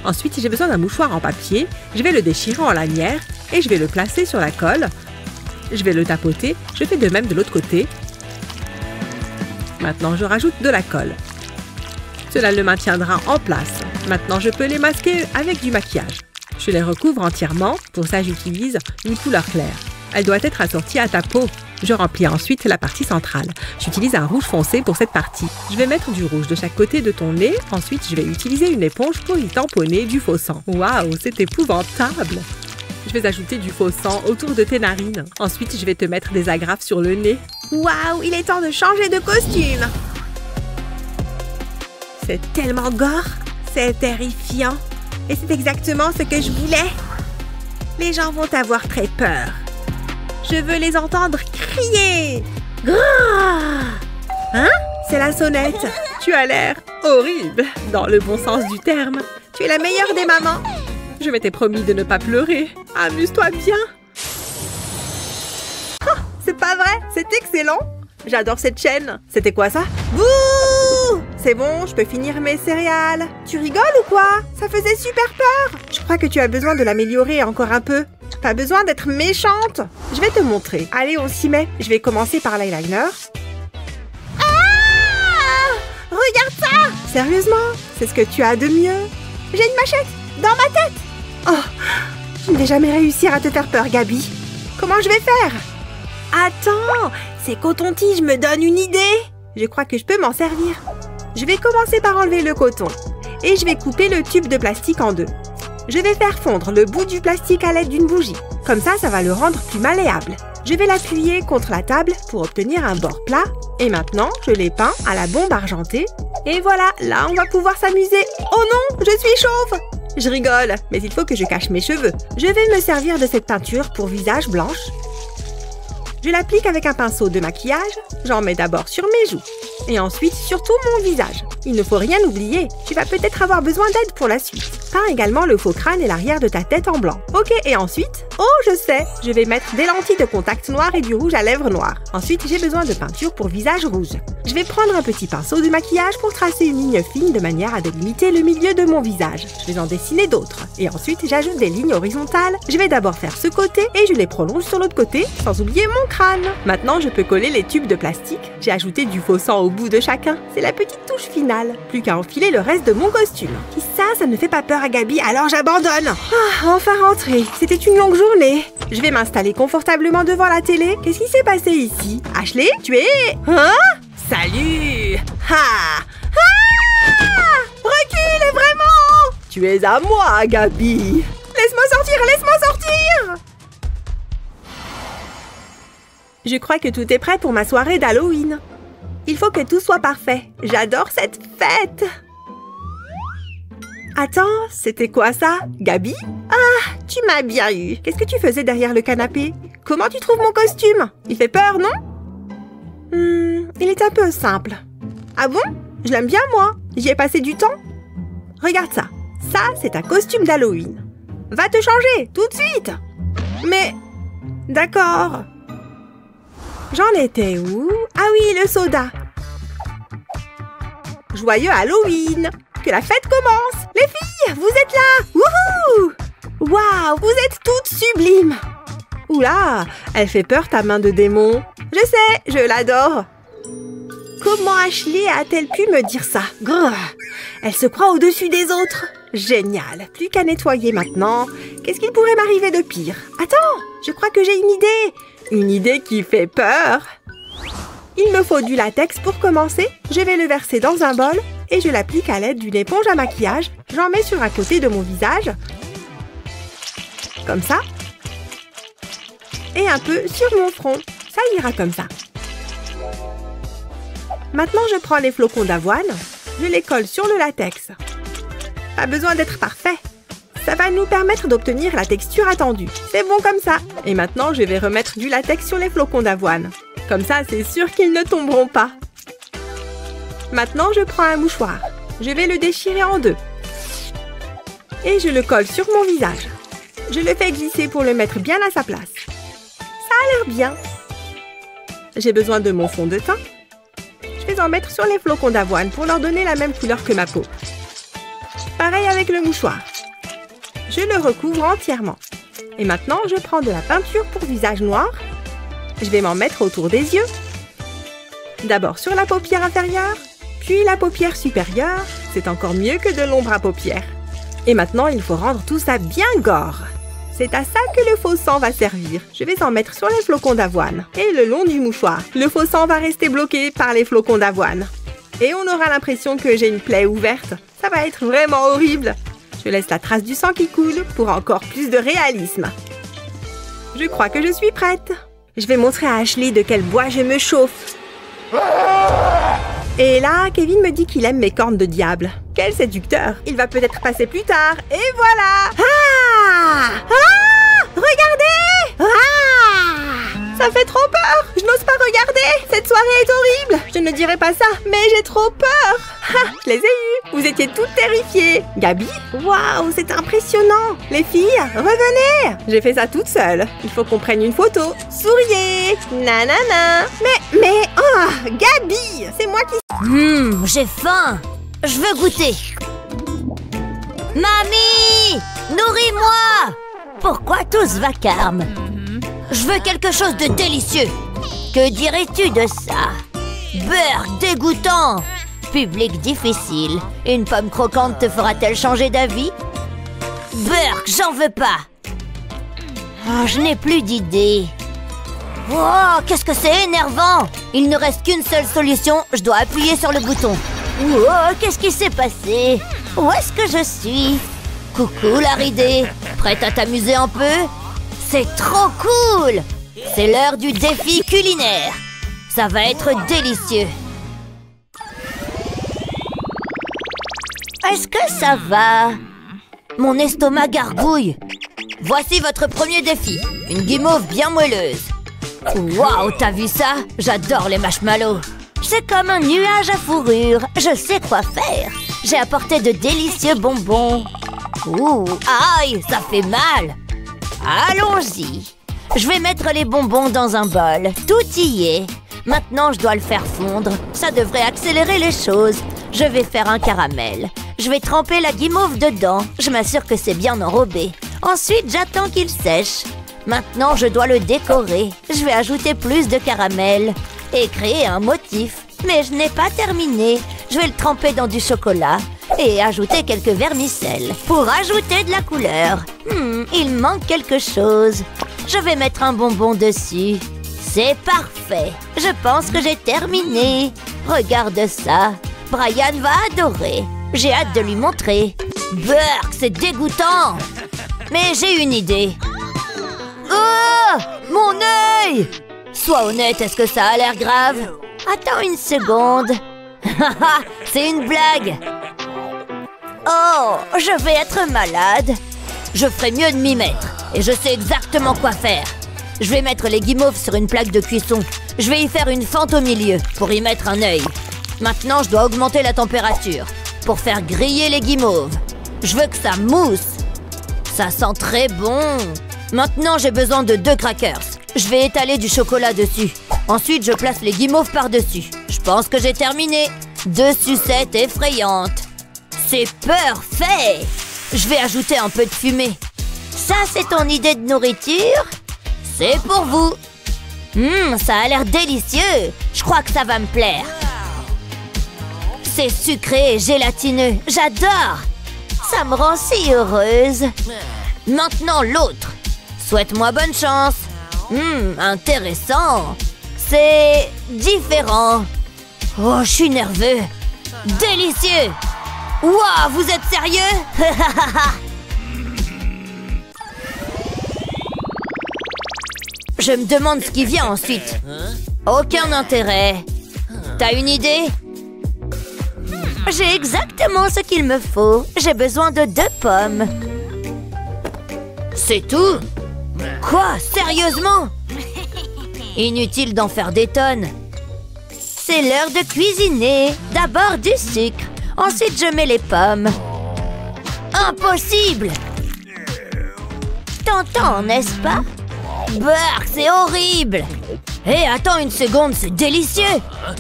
Ensuite, j'ai besoin d'un mouchoir en papier. Je vais le déchirer en lanière et je vais le placer sur la colle. Je vais le tapoter. Je fais de même de l'autre côté. Maintenant, je rajoute de la colle. Cela le maintiendra en place. Maintenant, je peux les masquer avec du maquillage. Je les recouvre entièrement. Pour ça, j'utilise une couleur claire. Elle doit être assortie à ta peau. Je remplis ensuite la partie centrale. J'utilise un rouge foncé pour cette partie. Je vais mettre du rouge de chaque côté de ton nez. Ensuite, je vais utiliser une éponge pour y tamponner du faux sang. Waouh, c'est épouvantable! Je vais ajouter du faux sang autour de tes narines. Ensuite, je vais te mettre des agrafes sur le nez. Waouh, il est temps de changer de costume! C'est tellement gore! C'est terrifiant! Et c'est exactement ce que je voulais! Les gens vont avoir très peur. Je veux les entendre crier! Grrr! Hein? C'est la sonnette! Tu as l'air horrible, dans le bon sens du terme. Tu es la meilleure des mamans! Je m'étais promis de ne pas pleurer. Amuse-toi bien! Oh, c'est pas vrai! C'est excellent! J'adore cette chaîne! C'était quoi ça? Bouh! C'est bon, je peux finir mes céréales. Tu rigoles ou quoi? Ça faisait super peur! Je crois que tu as besoin de l'améliorer encore un peu. Pas besoin d'être méchante. Je vais te montrer. Allez, on s'y met. Je vais commencer par l'eyeliner. Ah! Regarde ça! Sérieusement? C'est ce que tu as de mieux? J'ai une machette dans ma tête. Oh, je ne vais jamais réussir à te faire peur, Gabi. Comment je vais faire? Attends, ces cotons-tiges me donnent une idée. Je crois que je peux m'en servir. Je vais commencer par enlever le coton. Et je vais couper le tube de plastique en deux. Je vais faire fondre le bout du plastique à l'aide d'une bougie. Comme ça, ça va le rendre plus malléable. Je vais l'appuyer contre la table pour obtenir un bord plat. Et maintenant, je l'ai peint à la bombe argentée. Et voilà, là, on va pouvoir s'amuser. Oh non, je suis chauve! Je rigole, mais il faut que je cache mes cheveux. Je vais me servir de cette peinture pour visage blanche. Je l'applique avec un pinceau de maquillage. J'en mets d'abord sur mes joues. Et ensuite sur tout mon visage. Il ne faut rien oublier. Tu vas peut-être avoir besoin d'aide pour la suite. Peins également le faux crâne et l'arrière de ta tête en blanc. Ok, et ensuite? Oh, je sais! Je vais mettre des lentilles de contact noires et du rouge à lèvres noir. Ensuite, j'ai besoin de peinture pour visage rouge. Je vais prendre un petit pinceau de maquillage pour tracer une ligne fine de manière à délimiter le milieu de mon visage. Je vais en dessiner d'autres. Et ensuite, j'ajoute des lignes horizontales. Je vais d'abord faire ce côté et je les prolonge sur l'autre côté, sans oublier mon crâne. Maintenant, je peux coller les tubes de plastique. J'ai ajouté du faux sang au bout de chacun. C'est la petite touche finale. Plus qu'à enfiler le reste de mon costume. Qui ça ne fait pas peur à Gabi, alors j'abandonne. Ah, enfin rentré. C'était une longue journée. Je vais m'installer confortablement devant la télé. Qu'est-ce qui s'est passé ici? Ashley, tu es... Hein? Salut! Ha! Ah! Recule, vraiment! Tu es à moi, Gabi! Laisse-moi sortir, laisse-moi sortir! Je crois que tout est prêt pour ma soirée d'Halloween. Il faut que tout soit parfait. J'adore cette fête. Attends, c'était quoi ça? Gabi? Ah, tu m'as bien eu. Qu'est-ce que tu faisais derrière le canapé? Comment tu trouves mon costume? Il fait peur, non? Il est un peu simple. Ah bon? Je l'aime bien, moi. J'y ai passé du temps. Regarde ça. Ça, c'est un costume d'Halloween. Va te changer, tout de suite. Mais... D'accord. J'en étais où? Ah oui, le soda. Joyeux Halloween! Que la fête commence! Les filles, vous êtes là! Wouhou! Waouh, vous êtes toutes sublimes! Oula, elle fait peur ta main de démon. Je sais, je l'adore. Comment Ashley a-t-elle pu me dire ça? Grrr, elle se croit au-dessus des autres. Génial, plus qu'à nettoyer maintenant. Qu'est-ce qu'il pourrait m'arriver de pire? Attends, je crois que j'ai une idée. Une idée qui fait peur. Il me faut du latex pour commencer. Je vais le verser dans un bol et je l'applique à l'aide d'une éponge à maquillage. J'en mets sur un côté de mon visage. Comme ça. Et un peu sur mon front. Ça ira comme ça. Maintenant, je prends les flocons d'avoine. Je les colle sur le latex. Pas besoin d'être parfait. Ça va nous permettre d'obtenir la texture attendue. C'est bon comme ça. Et maintenant, je vais remettre du latex sur les flocons d'avoine. Comme ça, c'est sûr qu'ils ne tomberont pas. Maintenant, je prends un mouchoir. Je vais le déchirer en deux. Et je le colle sur mon visage. Je le fais glisser pour le mettre bien à sa place. Ça a l'air bien. J'ai besoin de mon fond de teint. Je vais en mettre sur les flocons d'avoine pour leur donner la même couleur que ma peau. Pareil avec le mouchoir. Je le recouvre entièrement. Et maintenant, je prends de la peinture pour visage noir. Je vais m'en mettre autour des yeux. D'abord sur la paupière inférieure, puis la paupière supérieure. C'est encore mieux que de l'ombre à paupières. Et maintenant, il faut rendre tout ça bien gore. C'est à ça que le faux sang va servir. Je vais en mettre sur les flocons d'avoine et le long du mouchoir. Le faux sang va rester bloqué par les flocons d'avoine. Et on aura l'impression que j'ai une plaie ouverte. Ça va être vraiment horrible. Je laisse la trace du sang qui coule pour encore plus de réalisme. Je crois que je suis prête. Je vais montrer à Ashley de quel bois je me chauffe. Et là, Kevin me dit qu'il aime mes cornes de diable. Quel séducteur! Il va peut-être passer plus tard. Et voilà! Ah! Ah! Regardez! Ah! Ça fait trop peur! Je n'ose pas regarder! Cette soirée est horrible! Je ne dirais pas ça, mais j'ai trop peur! Ah! Je les ai eus! Vous étiez toutes terrifiées! Gabi? Waouh! C'est impressionnant! Les filles, revenez! J'ai fait ça toute seule. Il faut qu'on prenne une photo. Souriez! Nanana! Mais... Oh! Gabi! C'est moi qui... J'ai faim. Je veux goûter. Mamie! Nourris-moi! Pourquoi tout ce vacarme? Je veux quelque chose de délicieux. Que dirais-tu de ça? Beurre dégoûtant. Public difficile. Une pomme croquante te fera-t-elle changer d'avis? Beurre, j'en veux pas. Oh, je n'ai plus d'idée. Oh, qu'est-ce que c'est énervant! Il ne reste qu'une seule solution, je dois appuyer sur le bouton. Oh, qu'est-ce qui s'est passé? Où est-ce que je suis? Coucou la ridée, prête à t'amuser un peu? C'est trop cool! C'est l'heure du défi culinaire. Ça va être délicieux. Est-ce que ça va? Mon estomac gargouille. Voici votre premier défi, une guimauve bien moelleuse. Waouh, t'as vu ça? J'adore les marshmallows. C'est comme un nuage à fourrure. Je sais quoi faire. J'ai apporté de délicieux bonbons. Ouh, aïe, ça fait mal. Allons-y. Je vais mettre les bonbons dans un bol. Tout y est. Maintenant, je dois le faire fondre. Ça devrait accélérer les choses. Je vais faire un caramel. Je vais tremper la guimauve dedans. Je m'assure que c'est bien enrobé. Ensuite, j'attends qu'il sèche. Maintenant, je dois le décorer. Je vais ajouter plus de caramel et créer un motif. Mais je n'ai pas terminé. Je vais le tremper dans du chocolat et ajouter quelques vermicelles pour ajouter de la couleur. Il manque quelque chose. Je vais mettre un bonbon dessus. C'est parfait. Je pense que j'ai terminé. Regarde ça. Brian va adorer. J'ai hâte de lui montrer. Burk, c'est dégoûtant. Mais j'ai une idée. Oh! Mon œil! Sois honnête, est-ce que ça a l'air grave? Attends une seconde. C'est une blague. Oh, je vais être malade. Je ferais mieux de m'y mettre. Et je sais exactement quoi faire. Je vais mettre les guimauves sur une plaque de cuisson. Je vais y faire une fente au milieu pour y mettre un œil. Maintenant, je dois augmenter la température pour faire griller les guimauves. Je veux que ça mousse. Ça sent très bon. Maintenant, j'ai besoin de 2 crackers. Je vais étaler du chocolat dessus. Ensuite, je place les guimauves par-dessus. Je pense que j'ai terminé. 2 sucettes effrayantes. C'est parfait. Je vais ajouter un peu de fumée. Ça, c'est ton idée de nourriture? C'est pour vous. Ça a l'air délicieux. Je crois que ça va me plaire. C'est sucré et gélatineux. J'adore. Ça me rend si heureuse. Maintenant, l'autre. Souhaite-moi bonne chance. Intéressant. C'est différent. Oh, je suis nerveux. Délicieux. Waouh, vous êtes sérieux? Je me demande ce qui vient ensuite. Aucun intérêt. T'as une idée? J'ai exactement ce qu'il me faut. J'ai besoin de 2 pommes. C'est tout? Quoi? Sérieusement? Inutile d'en faire des tonnes. C'est l'heure de cuisiner. D'abord du sucre. Ensuite, je mets les pommes. Impossible! T'entends, n'est-ce pas? Brrr, c'est horrible! Hé, attends une seconde, c'est délicieux!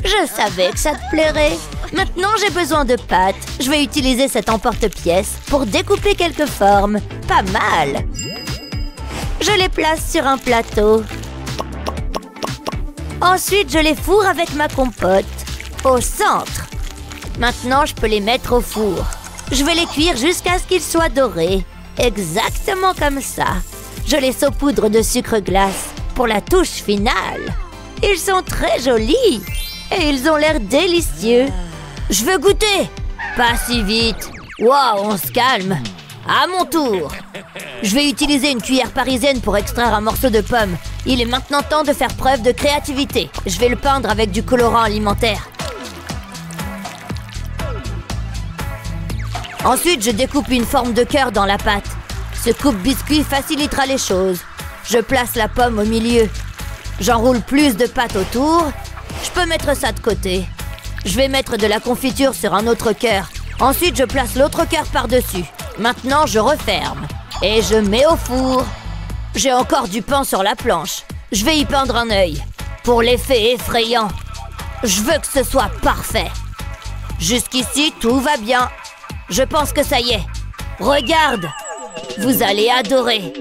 Je savais que ça te plairait. Maintenant, j'ai besoin de pâtes. Je vais utiliser cet emporte-pièce pour découper quelques formes. Pas mal! Je les place sur un plateau. Ensuite, je les fourre avec ma compote. Au centre. Maintenant, je peux les mettre au four. Je vais les cuire jusqu'à ce qu'ils soient dorés. Exactement comme ça. Je les saupoudre de sucre glace pour la touche finale. Ils sont très jolis. Et ils ont l'air délicieux. Je veux goûter. Pas si vite. Waouh, on se calme. À mon tour. Je vais utiliser une cuillère parisienne pour extraire un morceau de pomme. Il est maintenant temps de faire preuve de créativité. Je vais le peindre avec du colorant alimentaire. Ensuite, je découpe une forme de cœur dans la pâte. Ce coupe-biscuit facilitera les choses. Je place la pomme au milieu. J'enroule plus de pâte autour. Je peux mettre ça de côté. Je vais mettre de la confiture sur un autre cœur. Ensuite, je place l'autre cœur par-dessus. Maintenant, je referme. Et je mets au four. J'ai encore du pain sur la planche. Je vais y peindre un œil. Pour l'effet effrayant. Je veux que ce soit parfait. Jusqu'ici, tout va bien. Je pense que ça y est. Regarde. Vous allez adorer.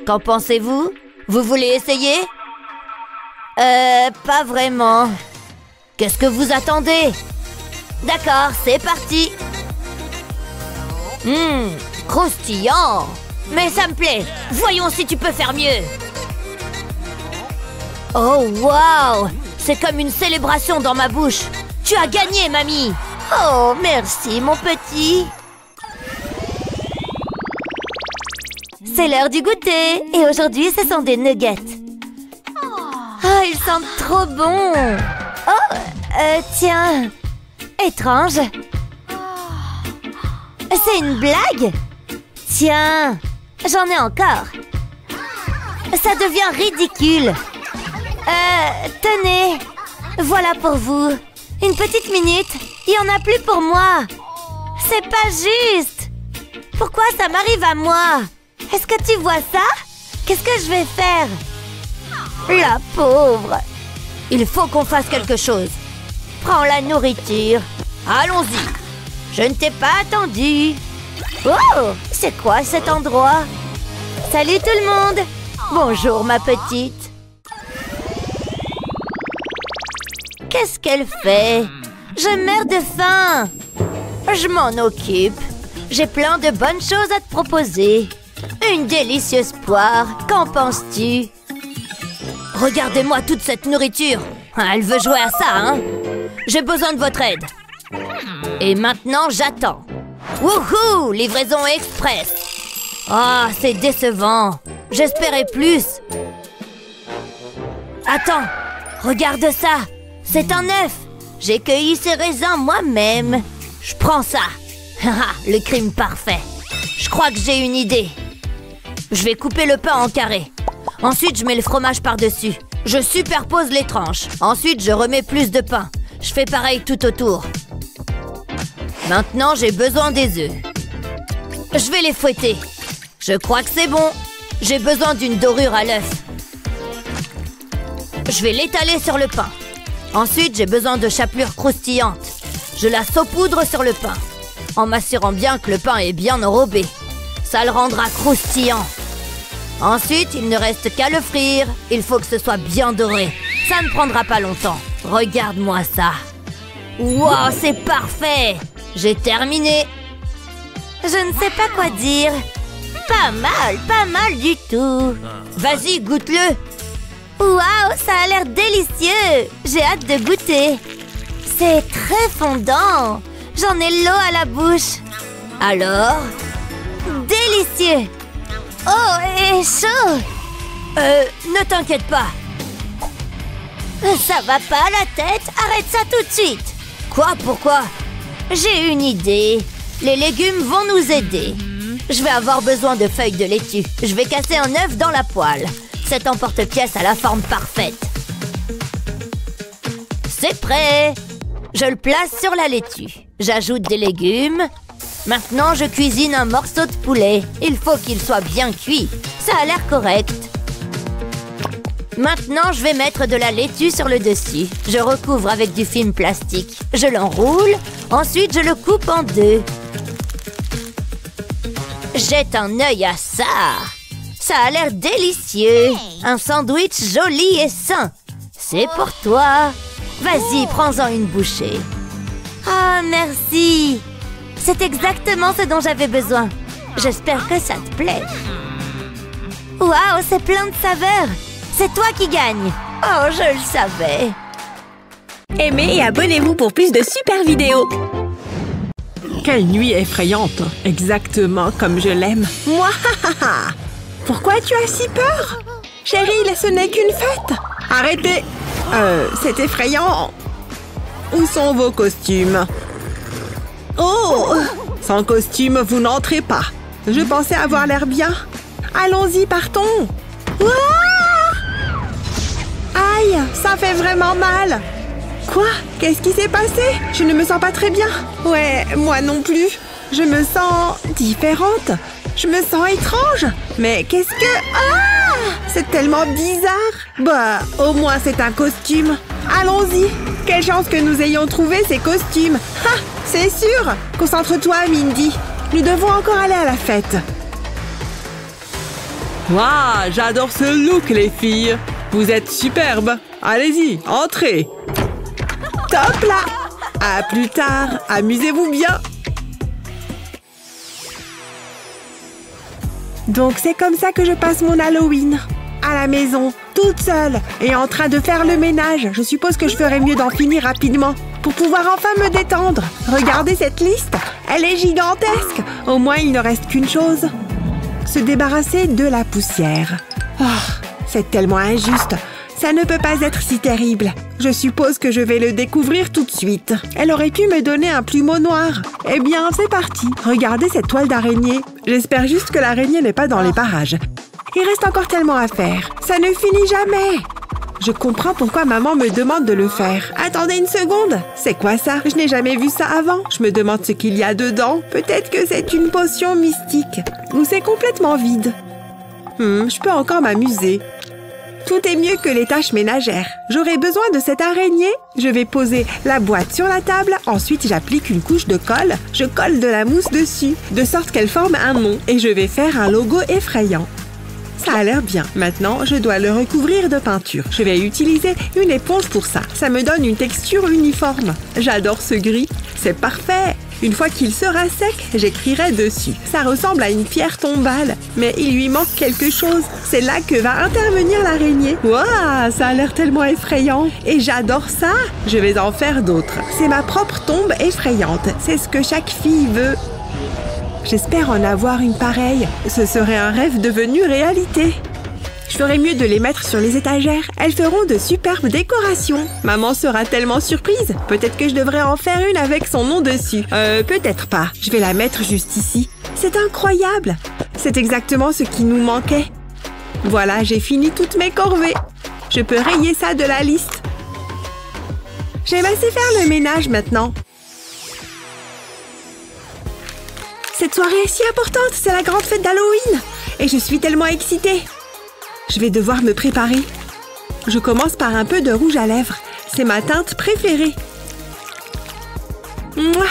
Qu'en pensez-vous? Vous voulez essayer? Pas vraiment. Qu'est-ce que vous attendez? D'accord, c'est parti. Croustillant. Mais ça me plaît. Voyons si tu peux faire mieux. Oh, waouh! C'est comme une célébration dans ma bouche. Tu as gagné, mamie. Oh, merci, mon petit. C'est l'heure du goûter. Et aujourd'hui, ce sont des nuggets. Oh, ils sentent trop bon. Oh, tiens. Étrange. C'est une blague? Tiens, j'en ai encore. Ça devient ridicule. Tenez. Voilà pour vous. Une petite minute. Il n'y en a plus pour moi. C'est pas juste. Pourquoi ça m'arrive à moi? Est-ce que tu vois ça? Qu'est-ce que je vais faire? La pauvre. Il faut qu'on fasse quelque chose. Prends la nourriture. Allons-y. Je ne t'ai pas attendu. Oh, c'est quoi cet endroit? Salut tout le monde. Bonjour ma petite. Qu'est-ce qu'elle fait? Je meurs de faim. Je m'en occupe. J'ai plein de bonnes choses à te proposer. Une délicieuse poire. Qu'en penses-tu? Regardez-moi toute cette nourriture. Elle veut jouer à ça, hein? J'ai besoin de votre aide. Et maintenant, j'attends. Wouhou! Livraison express. Ah, c'est décevant. J'espérais plus. Attends, Regarde ça! C'est un œuf! J'ai cueilli ces raisins moi-même. Je prends ça. Haha, le crime parfait. Je crois que j'ai une idée. Je vais couper le pain en carrés. Ensuite, je mets le fromage par-dessus. Je superpose les tranches. Ensuite, je remets plus de pain. Je fais pareil tout autour. Maintenant, j'ai besoin des œufs. Je vais les fouetter. Je crois que c'est bon. J'ai besoin d'une dorure à l'œuf. Je vais l'étaler sur le pain. Ensuite, j'ai besoin de chapelure croustillante. Je la saupoudre sur le pain, en m'assurant bien que le pain est bien enrobé. Ça le rendra croustillant. Ensuite, il ne reste qu'à le frire. Il faut que ce soit bien doré. Ça ne prendra pas longtemps. Regarde-moi ça. Wow, c'est parfait! J'ai terminé. Je ne sais pas quoi dire. Pas mal du tout. Vas-y, goûte-le. Waouh, ça a l'air délicieux. J'ai hâte de goûter. C'est très fondant. J'en ai l'eau à la bouche. Alors? Délicieux. Oh, et chaud. Ne t'inquiète pas. Ça va pas à la tête. Arrête ça tout de suite. Quoi? Pourquoi? J'ai une idée. Les légumes vont nous aider. Je vais avoir besoin de feuilles de laitue. Je vais casser un œuf dans la poêle. Cet emporte-pièce a la forme parfaite. C'est prêt. Je le place sur la laitue. J'ajoute des légumes. Maintenant, je cuisine un morceau de poulet. Il faut qu'il soit bien cuit. Ça a l'air correct. Maintenant, je vais mettre de la laitue sur le dessus. Je recouvre avec du film plastique. Je l'enroule. Ensuite, je le coupe en deux. Jette un œil à ça. Ça a l'air délicieux. Un sandwich joli et sain. C'est pour toi. Vas-y, prends-en une bouchée. Ah, merci. C'est exactement ce dont j'avais besoin. J'espère que ça te plaît. Waouh, c'est plein de saveurs. C'est toi qui gagne. Oh, je le savais. Aimez et abonnez-vous pour plus de super vidéos. Quelle nuit effrayante. Exactement comme je l'aime. Moi, pourquoi tu as si peur? Chérie, ce n'est qu'une fête. Arrêtez. C'est effrayant. Où sont vos costumes? Oh! Sans costume, vous n'entrez pas. Je pensais avoir l'air bien. Allons-y, partons. Ouah! Aïe, ça fait vraiment mal. Quoi? Qu'est-ce qui s'est passé? Je ne me sens pas très bien. Ouais, moi non plus. Je me sens différente. Je me sens étrange. Mais qu'est-ce que... Ah! C'est tellement bizarre. Bah, au moins c'est un costume. Allons-y. Quelle chance que nous ayons trouvé ces costumes. Ha! C'est sûr. Concentre-toi, Mindy. Nous devons encore aller à la fête. Waouh, j'adore ce look, les filles. Vous êtes superbes. Allez-y, entrez. Top là. À plus tard. Amusez-vous bien. Donc c'est comme ça que je passe mon Halloween. À la maison, toute seule et en train de faire le ménage. Je suppose que je ferais mieux d'en finir rapidement pour pouvoir enfin me détendre. Regardez cette liste. Elle est gigantesque. Au moins, il ne reste qu'une chose. Se débarrasser de la poussière. Oh, c'est tellement injuste. Ça ne peut pas être si terrible. Je suppose que je vais le découvrir tout de suite. Elle aurait pu me donner un plumeau noir. Eh bien, c'est parti. Regardez cette toile d'araignée. J'espère juste que l'araignée n'est pas dans les parages. Il reste encore tellement à faire. Ça ne finit jamais. Je comprends pourquoi maman me demande de le faire. Attendez une seconde. C'est quoi ça? Je n'ai jamais vu ça avant. Je me demande ce qu'il y a dedans. Peut-être que c'est une potion mystique. Ou c'est complètement vide. Je peux encore m'amuser. Tout est mieux que les tâches ménagères. J'aurai besoin de cette araignée. Je vais poser la boîte sur la table. Ensuite, j'applique une couche de colle. Je colle de la mousse dessus, de sorte qu'elle forme un nom. Et je vais faire un logo effrayant. Ça a l'air bien. Maintenant, je dois le recouvrir de peinture. Je vais utiliser une éponge pour ça. Ça me donne une texture uniforme. J'adore ce gris. C'est parfait. Une fois qu'il sera sec, j'écrirai dessus. Ça ressemble à une pierre tombale, mais il lui manque quelque chose. C'est là que va intervenir l'araignée. Waouh, ça a l'air tellement effrayant. Et j'adore ça. Je vais en faire d'autres. C'est ma propre tombe effrayante. C'est ce que chaque fille veut. J'espère en avoir une pareille. Ce serait un rêve devenu réalité. Je ferais mieux de les mettre sur les étagères. Elles feront de superbes décorations. Maman sera tellement surprise. Peut-être que je devrais en faire une avec son nom dessus. Peut-être pas. Je vais la mettre juste ici. C'est incroyable. C'est exactement ce qui nous manquait. Voilà, j'ai fini toutes mes corvées. Je peux rayer ça de la liste. J'aime assez faire le ménage maintenant. Cette soirée est si importante, c'est la grande fête d'Halloween. Et je suis tellement excitée. Je vais devoir me préparer. Je commence par un peu de rouge à lèvres. C'est ma teinte préférée. Mouah,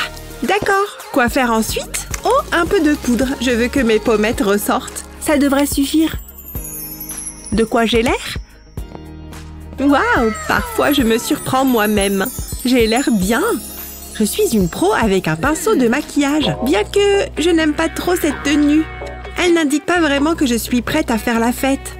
d'accord. Quoi faire ensuite? Oh, un peu de poudre. Je veux que mes pommettes ressortent. Ça devrait suffire. De quoi j'ai l'air? Waouh, parfois je me surprends moi-même. J'ai l'air bien. Je suis une pro avec un pinceau de maquillage, bien que je n'aime pas trop cette tenue. Elle n'indique pas vraiment que je suis prête à faire la fête.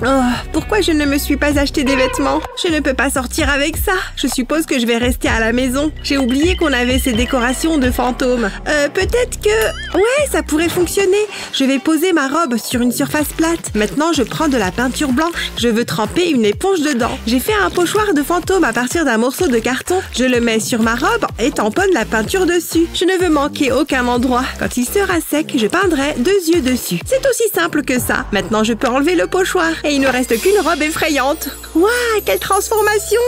Oh, pourquoi je ne me suis pas acheté des vêtements? Je ne peux pas sortir avec ça. Je suppose que je vais rester à la maison. J'ai oublié qu'on avait ces décorations de fantômes. Peut-être que... Ouais, ça pourrait fonctionner. Je vais poser ma robe sur une surface plate. Maintenant, je prends de la peinture blanche. Je veux tremper une éponge dedans. J'ai fait un pochoir de fantôme à partir d'un morceau de carton. Je le mets sur ma robe et tamponne la peinture dessus. Je ne veux manquer aucun endroit. Quand il sera sec, je peindrai 2 yeux dessus. C'est aussi simple que ça. Maintenant, je peux enlever le pochoir. Et il ne reste qu'une robe effrayante. Waouh, quelle transformation!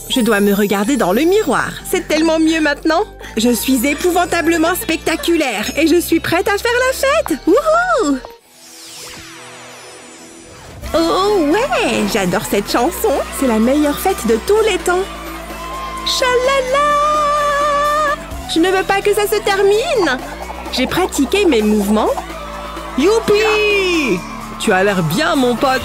Je dois me regarder dans le miroir. C'est tellement mieux maintenant. Je suis épouvantablement spectaculaire et je suis prête à faire la fête. Wouhou! Oh ouais, j'adore cette chanson. C'est la meilleure fête de tous les temps. Chalala! Je ne veux pas que ça se termine. J'ai pratiqué mes mouvements. Youpi! Tu as l'air bien, mon pote.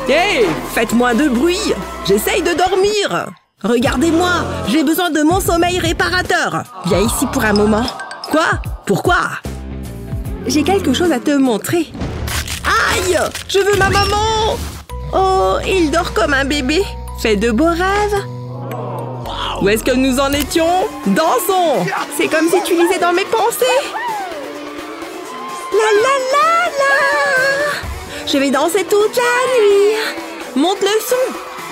Hé, faites moins de bruit. J'essaye de dormir. Regardez-moi, j'ai besoin de mon sommeil réparateur. Viens ici pour un moment. Quoi? Pourquoi? J'ai quelque chose à te montrer. Aïe! Je veux ma maman! Oh, il dort comme un bébé. Fais de beaux rêves. Où est-ce que nous en étions? Dansons! C'est comme si tu lisais dans mes pensées. La la la la! Je vais danser toute la nuit. Monte le son.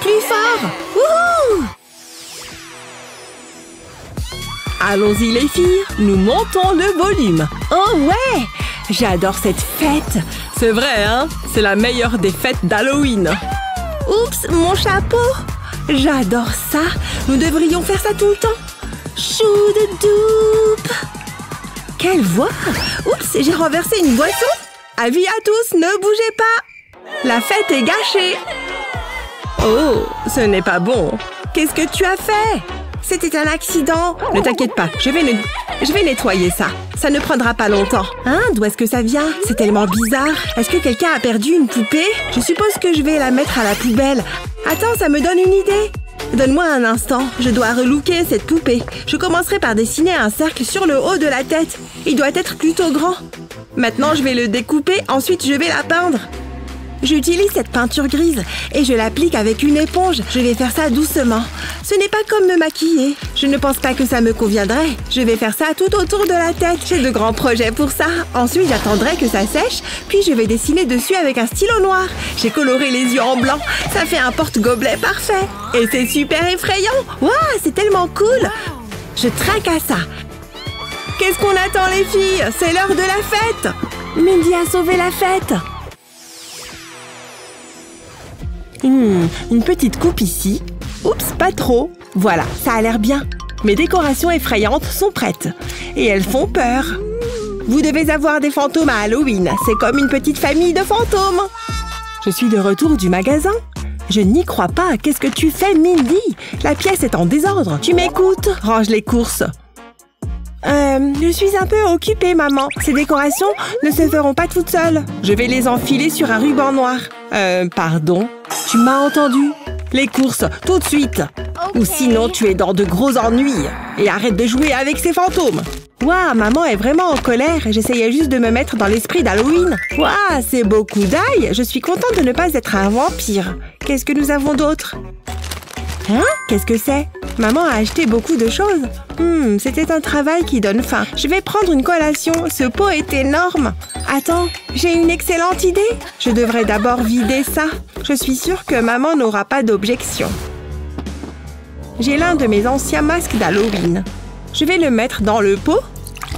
Plus fort. Wouhou! Allons-y les filles, nous montons le volume. Oh ouais! J'adore cette fête. C'est vrai, hein? C'est la meilleure des fêtes d'Halloween. Oups, mon chapeau. J'adore ça. Nous devrions faire ça tout le temps. Chou-de-doupe. Quelle voix! Oups, j'ai renversé une boisson. Avis à tous, ne bougez pas. La fête est gâchée. Oh, ce n'est pas bon. Qu'est-ce que tu as fait? C'était un accident. Ne t'inquiète pas, je vais nettoyer ça. Ça ne prendra pas longtemps. Hein? D'où est-ce que ça vient? C'est tellement bizarre. Est-ce que quelqu'un a perdu une poupée? Je suppose que je vais la mettre à la poubelle. Attends, ça me donne une idée. Donne-moi un instant, je dois relooker cette poupée. Je commencerai par dessiner un cercle sur le haut de la tête. Il doit être plutôt grand. Maintenant, je vais le découper, ensuite je vais la peindre. J'utilise cette peinture grise et je l'applique avec une éponge. Je vais faire ça doucement. Ce n'est pas comme me maquiller. Je ne pense pas que ça me conviendrait. Je vais faire ça tout autour de la tête. J'ai de grands projets pour ça. Ensuite, j'attendrai que ça sèche, puis je vais dessiner dessus avec un stylo noir. J'ai coloré les yeux en blanc. Ça fait un porte-gobelet parfait. Et c'est super effrayant. Waouh, c'est tellement cool. Je trinque à ça. Qu'est-ce qu'on attend les filles? C'est l'heure de la fête. Mindy a sauvé la fête. Une petite coupe ici. Oups, pas trop. Voilà, ça a l'air bien. Mes décorations effrayantes sont prêtes. Et elles font peur. Vous devez avoir des fantômes à Halloween. C'est comme une petite famille de fantômes. Je suis de retour du magasin. Je n'y crois pas. Qu'est-ce que tu fais, Mindy? La pièce est en désordre. Tu m'écoutes? Range les courses. Je suis un peu occupée, maman. Ces décorations ne se feront pas toutes seules. Je vais les enfiler sur un ruban noir. Pardon? Tu m'as entendu? Les courses, tout de suite. Ou sinon, tu es dans de gros ennuis. Et arrête de jouer avec ces fantômes. Waouh, maman est vraiment en colère. J'essayais juste de me mettre dans l'esprit d'Halloween. Waouh, c'est beaucoup d'ail. Je suis contente de ne pas être un vampire. Qu'est-ce que nous avons d'autre? Hein? Qu'est-ce que c'est? Maman a acheté beaucoup de choses. C'était un travail qui donne faim. Je vais prendre une collation. Ce pot est énorme. Attends, j'ai une excellente idée. Je devrais d'abord vider ça. Je suis sûre que maman n'aura pas d'objection. J'ai l'un de mes anciens masques d'Halloween. Je vais le mettre dans le pot.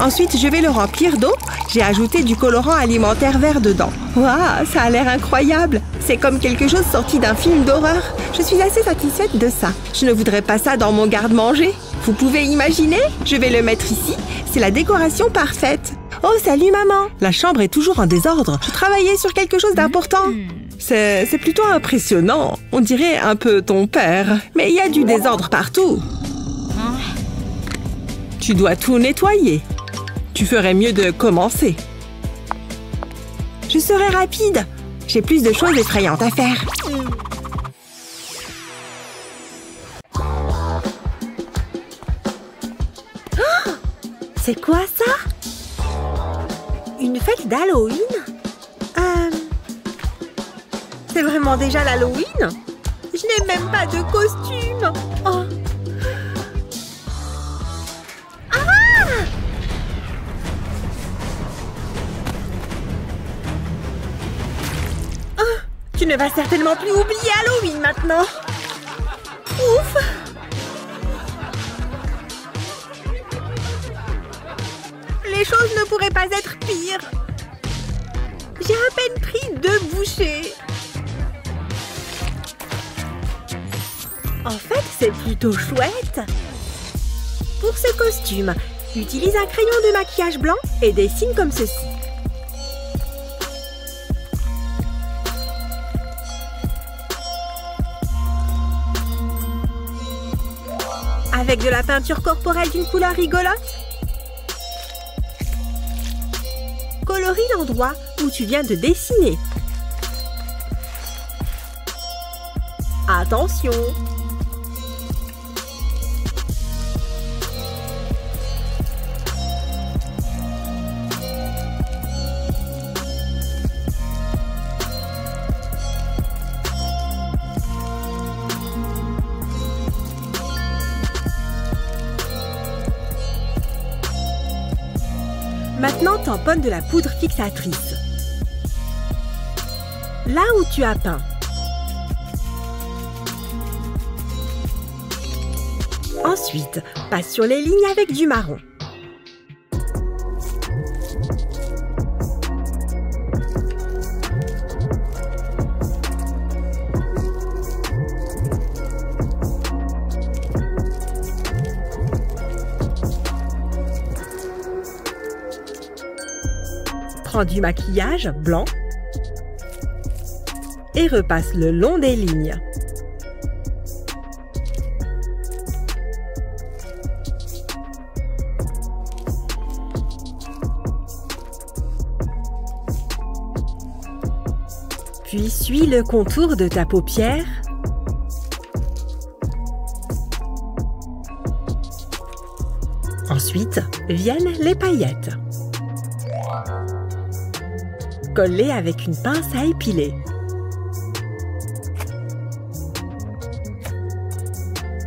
Ensuite, je vais le remplir d'eau. J'ai ajouté du colorant alimentaire vert dedans. Waouh, ça a l'air incroyable. C'est comme quelque chose sorti d'un film d'horreur. Je suis assez satisfaite de ça. Je ne voudrais pas ça dans mon garde-manger. Vous pouvez imaginer? Je vais le mettre ici. C'est la décoration parfaite. Oh, salut maman! La chambre est toujours en désordre. Je travaillais sur quelque chose d'important. C'est plutôt impressionnant. On dirait un peu ton père. Mais il y a du désordre partout. Tu dois tout nettoyer. Tu ferais mieux de commencer. Je serai rapide. J'ai plus de choses effrayantes à faire. Oh! C'est quoi ça? Une fête d'Halloween? C'est vraiment déjà l'Halloween? Je n'ai même pas de costume. Oh. Ah! Oh, tu ne vas certainement plus oublier Halloween maintenant. Ouf! Les choses ne pourraient pas être pires. J'ai à peine pris 2 bouchées. En fait, c'est plutôt chouette. Pour ce costume, utilise un crayon de maquillage blanc et dessine comme ceci. Avec de la peinture corporelle d'une couleur rigolote, colorie l'endroit où tu viens de dessiner. Attention! Maintenant, tamponne de la poudre fixatrice. Là où tu as peint. Ensuite, passe sur les lignes avec du marron. Prends du maquillage blanc et repasse le long des lignes. Puis suis le contour de ta paupière. Ensuite, viennent les paillettes. Colle-les avec une pince à épiler.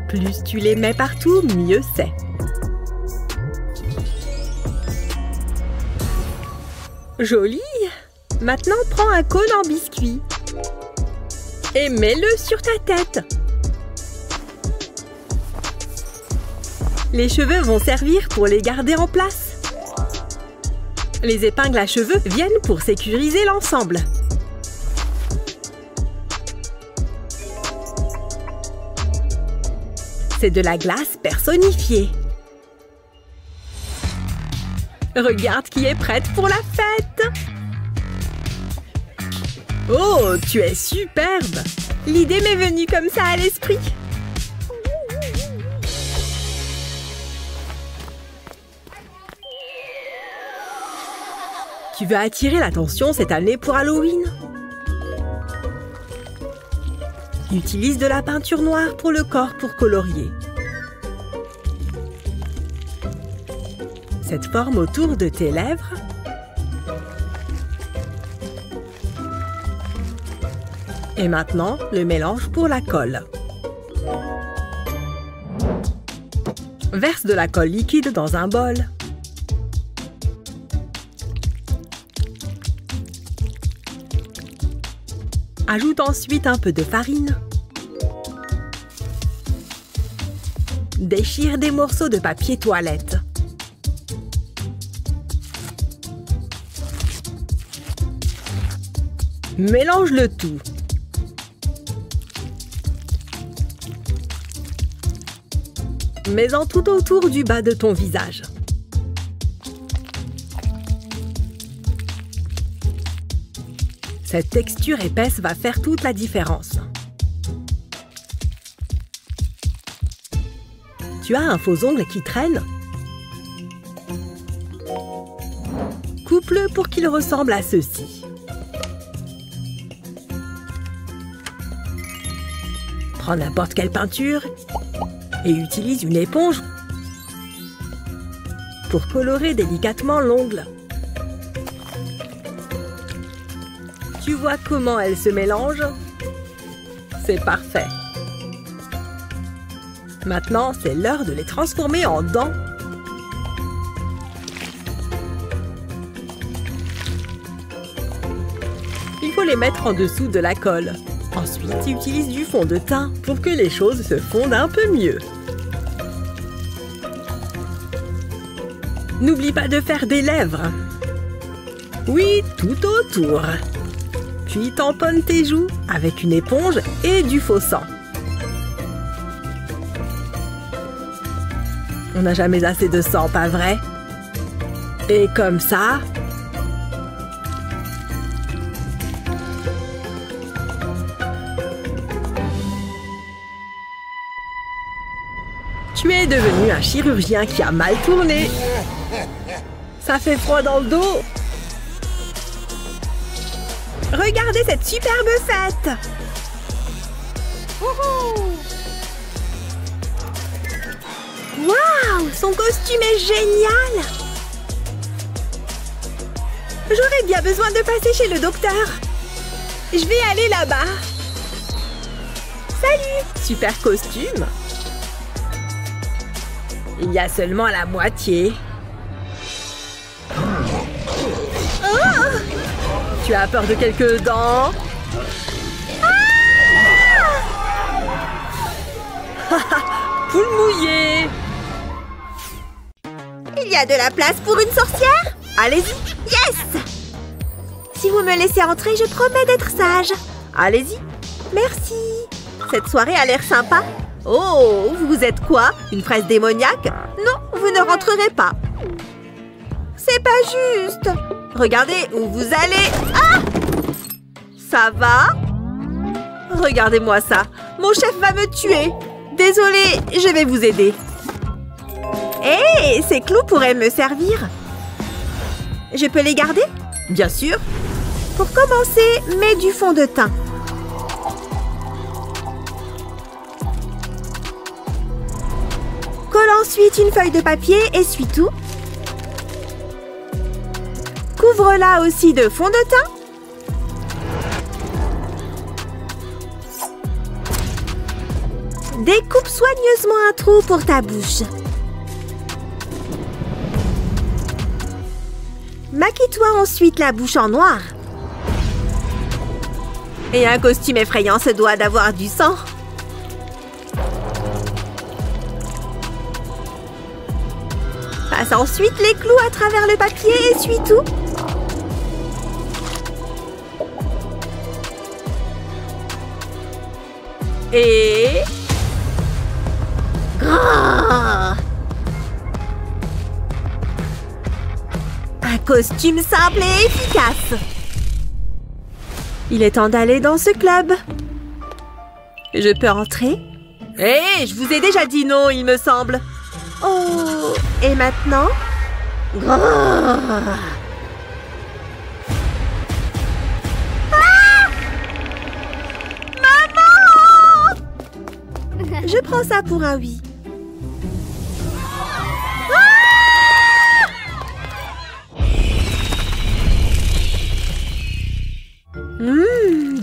Plus tu les mets partout, mieux c'est. Joli! Maintenant, prends un cône en biscuit et mets-le sur ta tête. Les cheveux vont servir pour les garder en place. Les épingles à cheveux viennent pour sécuriser l'ensemble. C'est de la glace personnifiée. Regarde qui est prête pour la fête! Oh, tu es superbe! L'idée m'est venue comme ça à l'esprit. Tu veux attirer l'attention cette année pour Halloween? Utilise de la peinture noire pour le corps pour colorier. Cette forme autour de tes lèvres. Et maintenant, le mélange pour la colle. Verse de la colle liquide dans un bol. Ajoute ensuite un peu de farine. Déchire des morceaux de papier toilette. Mélange le tout. Mets-en tout autour du bas de ton visage. Cette texture épaisse va faire toute la différence. Tu as un faux ongle qui traîne? Coupe-le pour qu'il ressemble à ceci. Prends n'importe quelle peinture et utilise une éponge pour colorer délicatement l'ongle. Tu vois comment elles se mélangent? C'est parfait. Maintenant, c'est l'heure de les transformer en dents. Il faut les mettre en dessous de la colle. Ensuite, utilise du fond de teint pour que les choses se fondent un peu mieux. N'oublie pas de faire des lèvres. Oui, tout autour. Puis tamponne tes joues avec une éponge et du faux sang. On n'a jamais assez de sang, pas vrai? Et comme ça... Tu es devenu un chirurgien qui a mal tourné. Ça fait froid dans le dos. Regardez cette superbe fête. Waouh, son costume est génial. J'aurais bien besoin de passer chez le docteur. Je vais aller là-bas. Salut, super costume. Il y a seulement la moitié. Oh! Tu as peur de quelques dents? Poule mouillée! Il y a de la place pour une sorcière? Allez-y! Yes! Si vous me laissez entrer, je promets d'être sage. Allez-y! Merci! Cette soirée a l'air sympa. Oh, vous êtes quoi? Une fraise démoniaque? Non, vous ne rentrerez pas. C'est pas juste. Regardez où vous allez. Ah! Ça va? Regardez-moi ça. Mon chef va me tuer. Désolée, je vais vous aider. Hé, ces clous pourraient me servir. Je peux les garder? Bien sûr. Pour commencer, mets du fond de teint. Colle ensuite une feuille de papier, essuie tout. Couvre-la aussi de fond de teint. Découpe soigneusement un trou pour ta bouche. Maquille-toi ensuite la bouche en noir. Et un costume effrayant se doit d'avoir du sang. Passe ensuite les clous à travers le papier et essuie tout. Et... Un costume simple et efficace. Il est temps d'aller dans ce club. Je peux entrer? Hé, je vous ai déjà dit non, il me semble. Oh, et maintenant? Ah! Maman! Je prends ça pour un oui.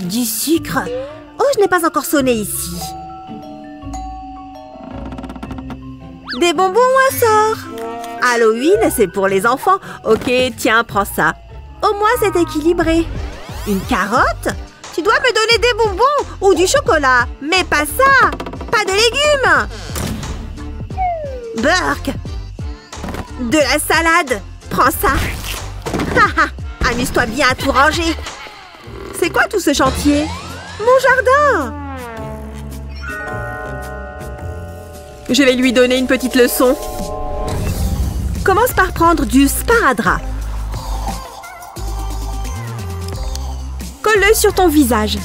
Du sucre. Oh, je n'ai pas encore sonné ici. Des bonbons ou un sort? Halloween, c'est pour les enfants. Ok, tiens, prends ça. Au moins, c'est équilibré. Une carotte? Tu dois me donner des bonbons ou du chocolat. Mais pas ça. Pas de légumes. Burk. De la salade. Prends ça. Haha. Amuse-toi bien à tout ranger. C'est quoi tout ce chantier? Mon jardin. Je vais lui donner une petite leçon. Commence par prendre du sparadrap. Colle-le sur ton visage.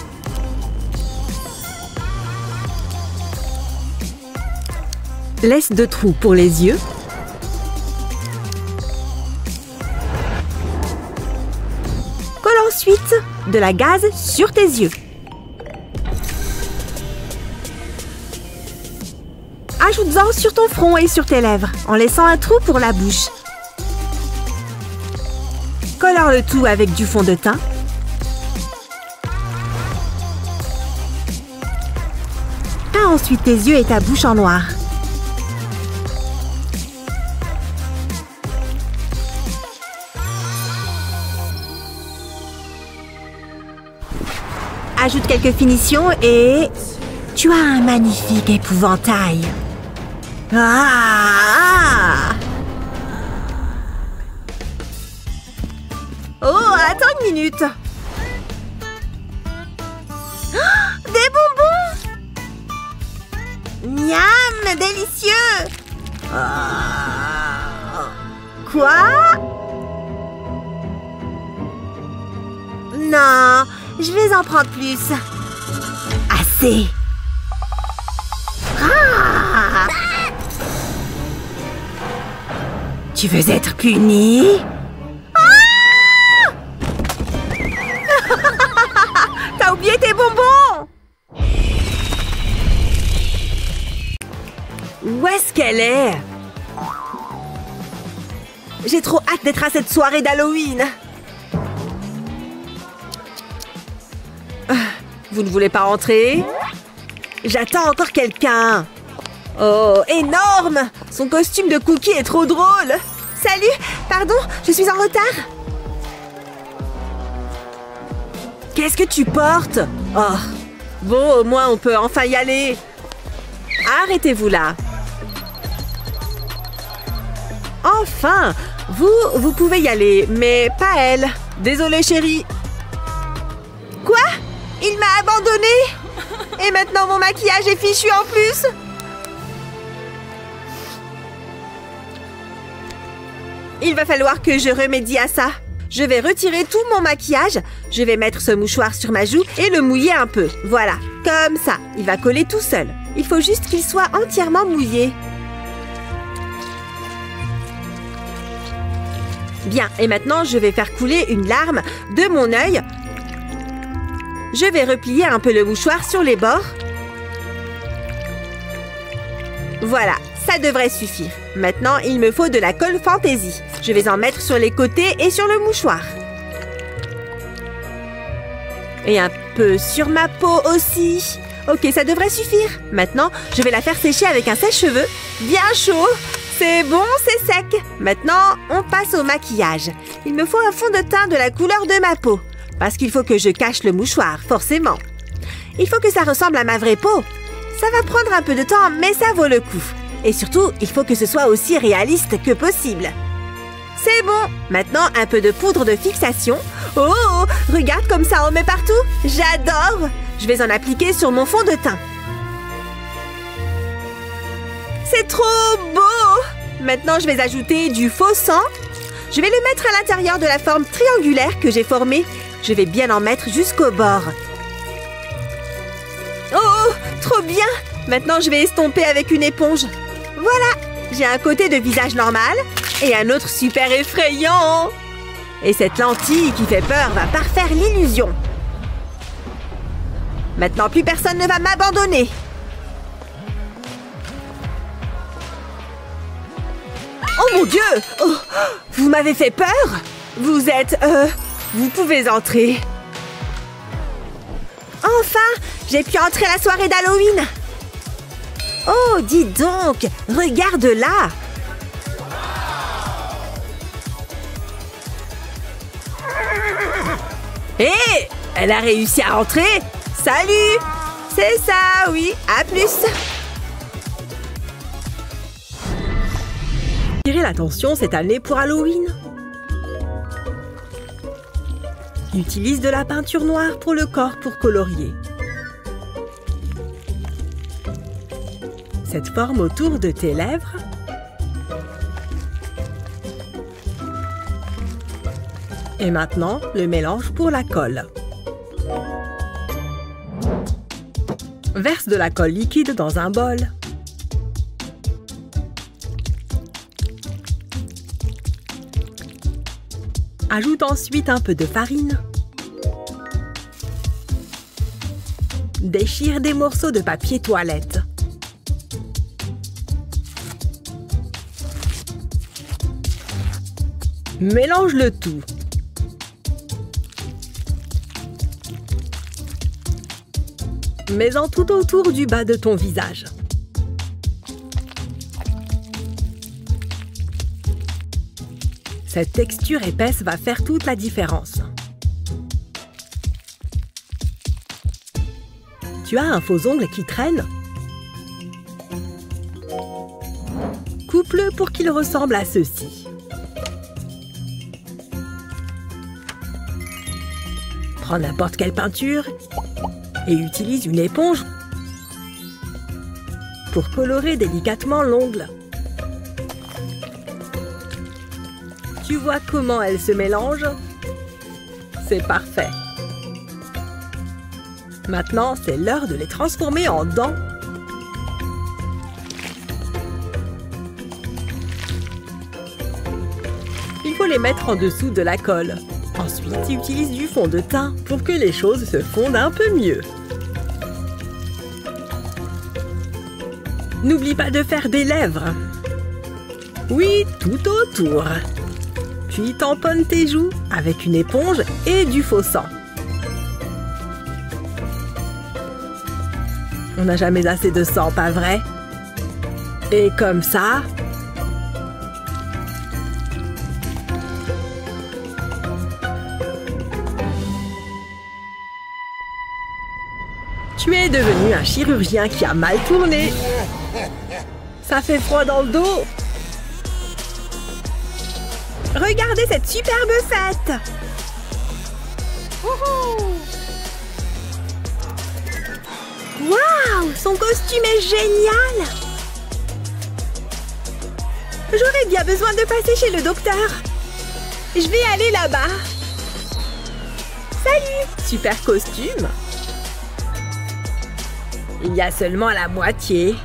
Laisse 2 trous pour les yeux. Colle ensuite de la gaze sur tes yeux. Ajoute-en sur ton front et sur tes lèvres, en laissant un trou pour la bouche. Colore le tout avec du fond de teint. Peins ensuite tes yeux et ta bouche en noir. Ajoute quelques finitions et... tu as un magnifique épouvantail. Ah! Oh, attends une minute. Oh, des bonbons! Miam, délicieux! Quoi? Non, je vais en prendre plus. Assez. Ah! Tu veux être puni? Ah! T'as oublié tes bonbons! Où est-ce qu'elle est? J'ai trop hâte d'être à cette soirée d'Halloween. Vous ne voulez pas rentrer? J'attends encore quelqu'un. Oh, énorme! Son costume de cookie est trop drôle. Salut! Pardon, je suis en retard. Qu'est-ce que tu portes? Oh, bon, au moins on peut enfin y aller. Arrêtez-vous là. Enfin! Vous pouvez y aller, mais pas elle. Désolée, chérie. Quoi? Il m'a abandonnée? Et maintenant mon maquillage est fichu en plus? Il va falloir que je remédie à ça. Je vais retirer tout mon maquillage. Je vais mettre ce mouchoir sur ma joue et le mouiller un peu. Voilà, comme ça. Il va coller tout seul. Il faut juste qu'il soit entièrement mouillé. Bien, et maintenant je vais faire couler une larme de mon œil. Je vais replier un peu le mouchoir sur les bords. Voilà, ça devrait suffire. Maintenant, il me faut de la colle fantaisie. Je vais en mettre sur les côtés et sur le mouchoir. Et un peu sur ma peau aussi. Ok, ça devrait suffire. Maintenant, je vais la faire sécher avec un sèche-cheveux bien chaud. C'est bon, c'est sec. Maintenant, on passe au maquillage. Il me faut un fond de teint de la couleur de ma peau. Parce qu'il faut que je cache le mouchoir, forcément. Il faut que ça ressemble à ma vraie peau. Ça va prendre un peu de temps, mais ça vaut le coup. Et surtout, il faut que ce soit aussi réaliste que possible. C'est bon. Maintenant, un peu de poudre de fixation. Oh, regarde comme ça en met partout. J'adore. Je vais en appliquer sur mon fond de teint. C'est trop beau. Maintenant, je vais ajouter du faux sang. Je vais le mettre à l'intérieur de la forme triangulaire que j'ai formée. Je vais bien en mettre jusqu'au bord. Oh, trop bien. Maintenant, je vais estomper avec une éponge. Voilà, j'ai un côté de visage normal et un autre super effrayant. Et cette lentille qui fait peur va parfaire l'illusion. Maintenant, plus personne ne va m'abandonner. Oh mon Dieu! Oh, vous m'avez fait peur? Vous êtes... vous pouvez entrer. Enfin, j'ai pu entrer à la soirée d'Halloween. Oh, dis donc, regarde là. Hé, Elle a réussi à rentrer. Salut! C'est ça, oui. À plus. Attirer l'attention cette année pour Halloween. Utilise de la peinture noire pour le corps pour colorier. Cette forme autour de tes lèvres. Et maintenant, le mélange pour la colle. Verse de la colle liquide dans un bol. Ajoute ensuite un peu de farine. Déchire des morceaux de papier toilette. Mélange le tout. Mets-en tout autour du bas de ton visage. Cette texture épaisse va faire toute la différence. Tu as un faux ongle qui traîne? Coupe-le pour qu'il ressemble à ceci. Prends n'importe quelle peinture et utilise une éponge pour colorer délicatement l'ongle. Tu vois comment elles se mélangent? C'est parfait. Maintenant, c'est l'heure de les transformer en dents. Il faut les mettre en dessous de la colle. Ensuite, utilise du fond de teint pour que les choses se fondent un peu mieux. N'oublie pas de faire des lèvres. Oui, tout autour. Puis tamponne tes joues avec une éponge et du faux sang. On n'a jamais assez de sang, pas vrai? Et comme ça... Tu es devenu un chirurgien qui a mal tourné. Ça fait froid dans le dos. Regardez cette superbe fête. Waouh, son costume est génial. J'aurais bien besoin de passer chez le docteur. Je vais aller là-bas. Salut. Super costume. Il y a seulement la moitié.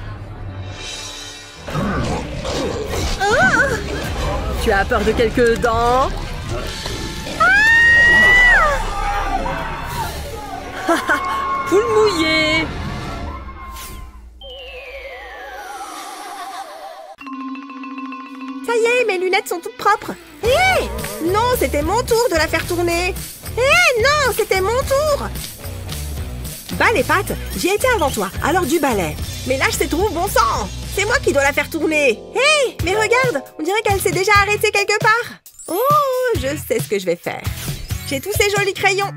Oh! Tu as peur de quelques dents? Poule mouillée! Ça y est, mes lunettes sont toutes propres. Hé! Non, c'était mon tour de la faire tourner. Hé, non, c'était mon tour. Bah les pattes, j'y étais avant toi, alors du balai. Mais lâche cette roue, bon sang! C'est moi qui dois la faire tourner. Hé, mais regarde, on dirait qu'elle s'est déjà arrêtée quelque part. Oh, je sais ce que je vais faire. J'ai tous ces jolis crayons.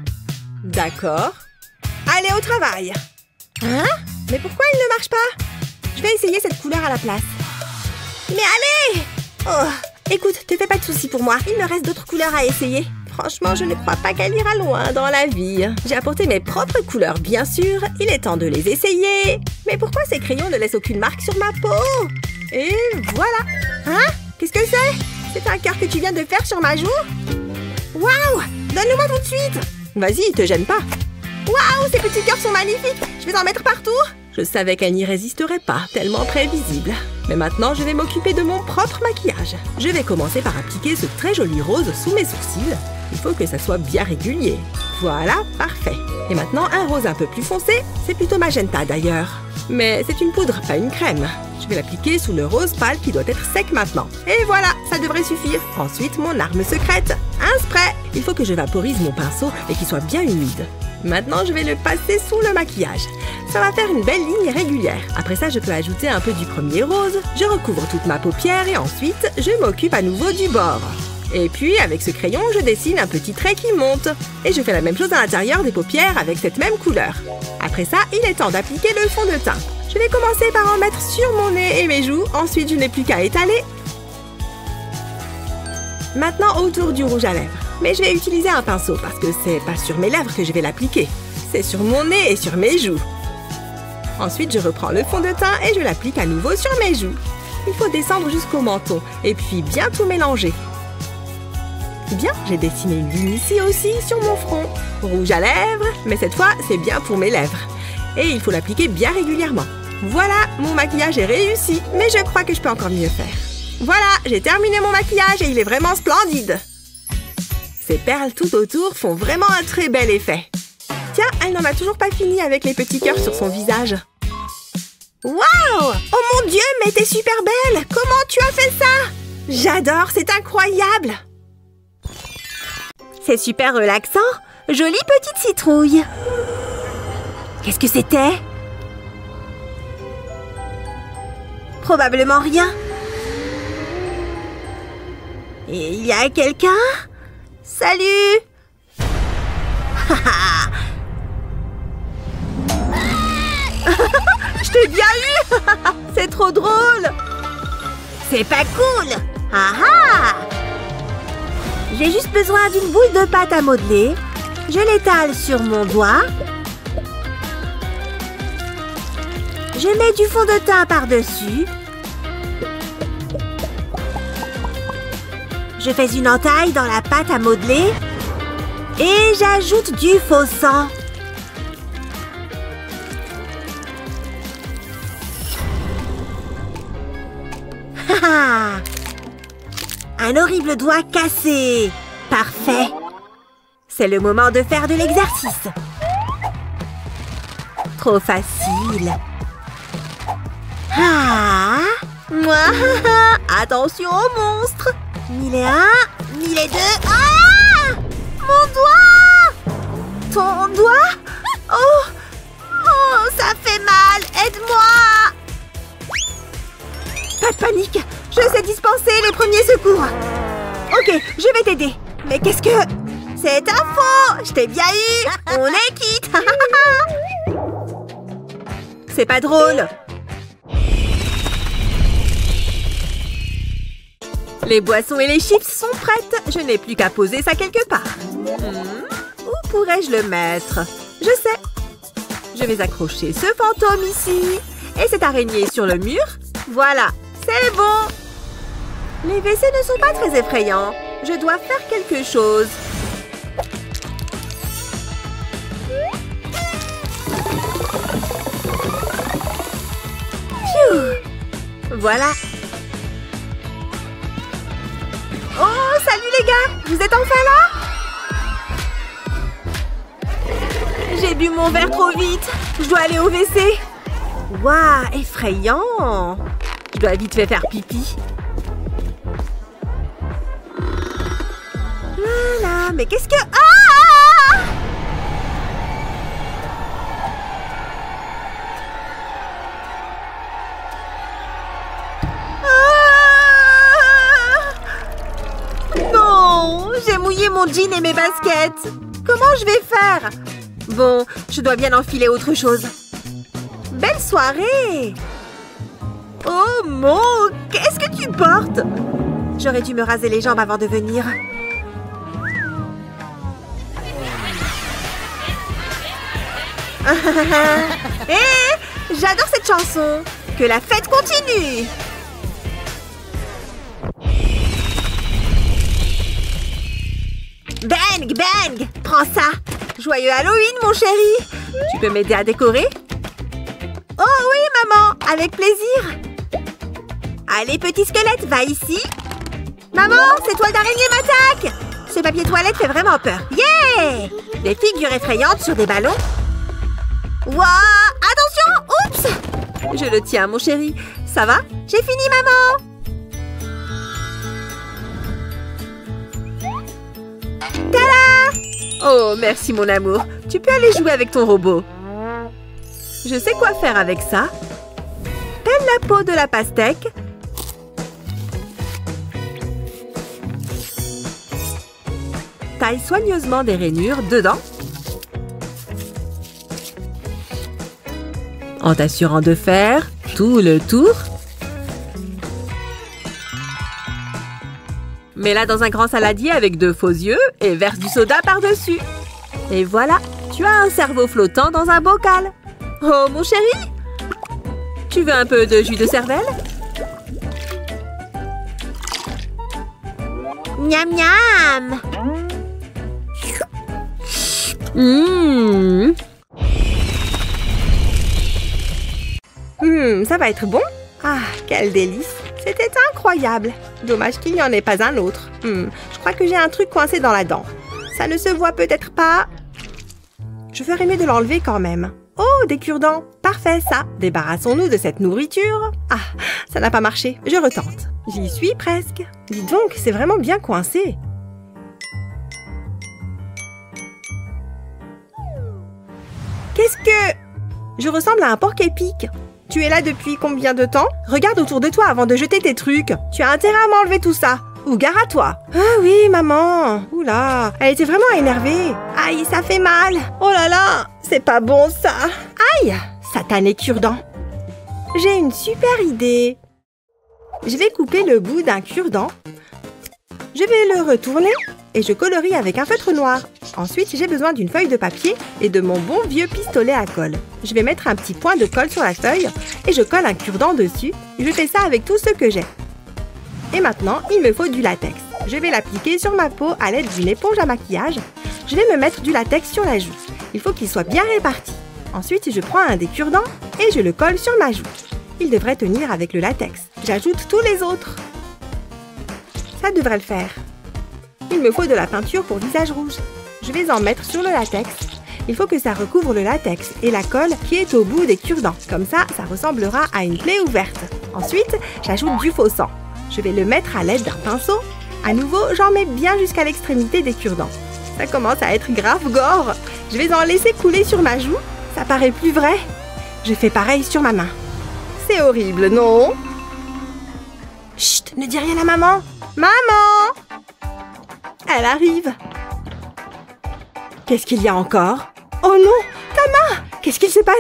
D'accord. Allez au travail. Hein? Mais pourquoi il ne marche pas? Je vais essayer cette couleur à la place. Mais allez! Oh, écoute, te fais pas de soucis pour moi. Il me reste d'autres couleurs à essayer. Franchement, je ne crois pas qu'elle ira loin dans la vie. J'ai apporté mes propres couleurs, bien sûr. Il est temps de les essayer. Mais pourquoi ces crayons ne laissent aucune marque sur ma peau? Et voilà. Hein? Qu'est-ce que c'est? C'est un cœur que tu viens de faire sur ma joue? Waouh! Donne-le-moi tout de suite. Vas-y, te gêne pas. Waouh, ces petits cœurs sont magnifiques. Je vais en mettre partout. Je savais qu'elle n'y résisterait pas, tellement prévisible. Mais maintenant, je vais m'occuper de mon propre maquillage. Je vais commencer par appliquer ce très joli rose sous mes sourcils. Il faut que ça soit bien régulier. Voilà, parfait. Et maintenant, un rose un peu plus foncé. C'est plutôt magenta d'ailleurs. Mais c'est une poudre, pas une crème. Je vais l'appliquer sous le rose pâle qui doit être sec maintenant. Et voilà, ça devrait suffire. Ensuite, mon arme secrète, un spray. Il faut que je vaporise mon pinceau et qu'il soit bien humide. Maintenant, je vais le passer sous le maquillage. Ça va faire une belle ligne régulière. Après ça, je peux ajouter un peu du premier rose. Je recouvre toute ma paupière et ensuite, je m'occupe à nouveau du bord. Et puis, avec ce crayon, je dessine un petit trait qui monte. Et je fais la même chose à l'intérieur des paupières avec cette même couleur. Après ça, il est temps d'appliquer le fond de teint. Je vais commencer par en mettre sur mon nez et mes joues. Ensuite, je n'ai plus qu'à étaler. Maintenant, autour du rouge à lèvres. Mais je vais utiliser un pinceau parce que c'est pas sur mes lèvres que je vais l'appliquer. C'est sur mon nez et sur mes joues. Ensuite, je reprends le fond de teint et je l'applique à nouveau sur mes joues. Il faut descendre jusqu'au menton et puis bien tout mélanger. Bien, j'ai dessiné une ligne ici aussi sur mon front. Rouge à lèvres, mais cette fois, c'est bien pour mes lèvres. Et il faut l'appliquer bien régulièrement. Voilà, mon maquillage est réussi, mais je crois que je peux encore mieux faire. Voilà, j'ai terminé mon maquillage et il est vraiment splendide. Ces perles tout autour font vraiment un très bel effet. Tiens, elle n'en a toujours pas fini avec les petits cœurs sur son visage. Waouh! Oh mon Dieu, mais t'es super belle! Comment tu as fait ça? J'adore, c'est incroyable! C'est super relaxant. Jolie petite citrouille. Qu'est-ce que c'était? Probablement rien. Et il y a quelqu'un? Salut! Je t'ai bien eu! C'est trop drôle! C'est pas cool! Ah ah! J'ai juste besoin d'une boule de pâte à modeler. Je l'étale sur mon doigt. Je mets du fond de teint par-dessus. Je fais une entaille dans la pâte à modeler. Et j'ajoute du faux sang. Un horrible doigt cassé. Parfait. C'est le moment de faire de l'exercice. Trop facile. Ah, moi, attention aux monstres. 1001, 1002. Ah! Mon doigt! Ton doigt? Oh! Oh, ça fait mal. Aide-moi! Pas de panique. Je sais dispenser les premiers secours. Ok, je vais t'aider. Mais qu'est-ce que... C'est un faux! Je t'ai bien eu! On est quitte! C'est pas drôle! Les boissons et les chips sont prêtes. Je n'ai plus qu'à poser ça quelque part. Où pourrais-je le mettre? Je sais. Je vais accrocher ce fantôme ici. Et cette araignée sur le mur. Voilà, c'est bon. Les WC ne sont pas très effrayants. Je dois faire quelque chose. Phew. Voilà. Oh, salut les gars! Vous êtes enfin là? J'ai bu mon verre trop vite. Je dois aller au WC. Waouh, effrayant! Je dois vite faire pipi. Voilà, mais qu'est-ce que... Ah! Non, j'ai mouillé mon jean et mes baskets. Comment je vais faire? Bon, je dois bien enfiler autre chose. Belle soirée! Oh, Mo, qu'est-ce que tu portes? J'aurais dû me raser les jambes avant de venir. Hé, j'adore cette chanson. Que la fête continue. Bang, bang! Prends ça! Joyeux Halloween, mon chéri! Tu peux m'aider à décorer? Oh oui, maman! Avec plaisir! Allez, petit squelette, va ici! Maman, cette toile d'araignée m'attaque! Ce papier toilette fait vraiment peur. Yeah! Des figures effrayantes sur des ballons. Wouah! Attention! Oups! Je le tiens, mon chéri. Ça va? J'ai fini, maman! Tada! Oh, merci mon amour. Tu peux aller jouer avec ton robot. Je sais quoi faire avec ça. Pèle la peau de la pastèque. taille soigneusement des rainures dedans, en t'assurant de faire tout le tour. Mets-la dans un grand saladier avec 2 faux yeux et verse du soda par-dessus. Et voilà, tu as un cerveau flottant dans un bocal. Oh, mon chéri! Tu veux un peu de jus de cervelle? Miam miam. Ça va être bon? Ah, quel délice! C'était incroyable! Dommage qu'il n'y en ait pas un autre. Je crois que j'ai un truc coincé dans la dent. Ça ne se voit peut-être pas. Je ferais mieux de l'enlever quand même. Oh, des cure-dents! Parfait, ça! Débarrassons-nous de cette nourriture. Ah, ça n'a pas marché. Je retente. J'y suis presque. Dites donc, c'est vraiment bien coincé. Qu'est-ce que... Je ressemble à un porc épic. Tu es là depuis combien de temps? Regarde autour de toi avant de jeter tes trucs. Tu as intérêt à m'enlever tout ça. Ou gare à toi. Ah oui, maman. Oula, elle était vraiment énervée. Aïe, ça fait mal. Oh là là, c'est pas bon ça. Aïe, satané cure-dent. J'ai une super idée. Je vais couper le bout d'un cure-dent. Je vais le retourner et je colorie avec un feutre noir. Ensuite, j'ai besoin d'une feuille de papier et de mon bon vieux pistolet à colle. Je vais mettre un petit point de colle sur la feuille et je colle un cure-dent dessus. Je fais ça avec tout ce que j'ai. Et maintenant, il me faut du latex. Je vais l'appliquer sur ma peau à l'aide d'une éponge à maquillage. Je vais me mettre du latex sur la joue. Il faut qu'il soit bien réparti. Ensuite, je prends un des cure-dents et je le colle sur ma joue. Il devrait tenir avec le latex. J'ajoute tous les autres. Ça devrait le faire. Il me faut de la peinture pour visage rouge. Je vais en mettre sur le latex. Il faut que ça recouvre le latex et la colle qui est au bout des cure-dents. Comme ça, ça ressemblera à une plaie ouverte. Ensuite, j'ajoute du faux sang. Je vais le mettre à l'aide d'un pinceau. À nouveau, j'en mets bien jusqu'à l'extrémité des cure-dents. Ça commence à être grave gore. Je vais en laisser couler sur ma joue. Ça paraît plus vrai. Je fais pareil sur ma main. C'est horrible, non? Chut, ne dis rien à maman. Maman! Elle arrive. Qu'est-ce qu'il y a encore? Oh non, ta main! Qu'est-ce qu'il s'est passé?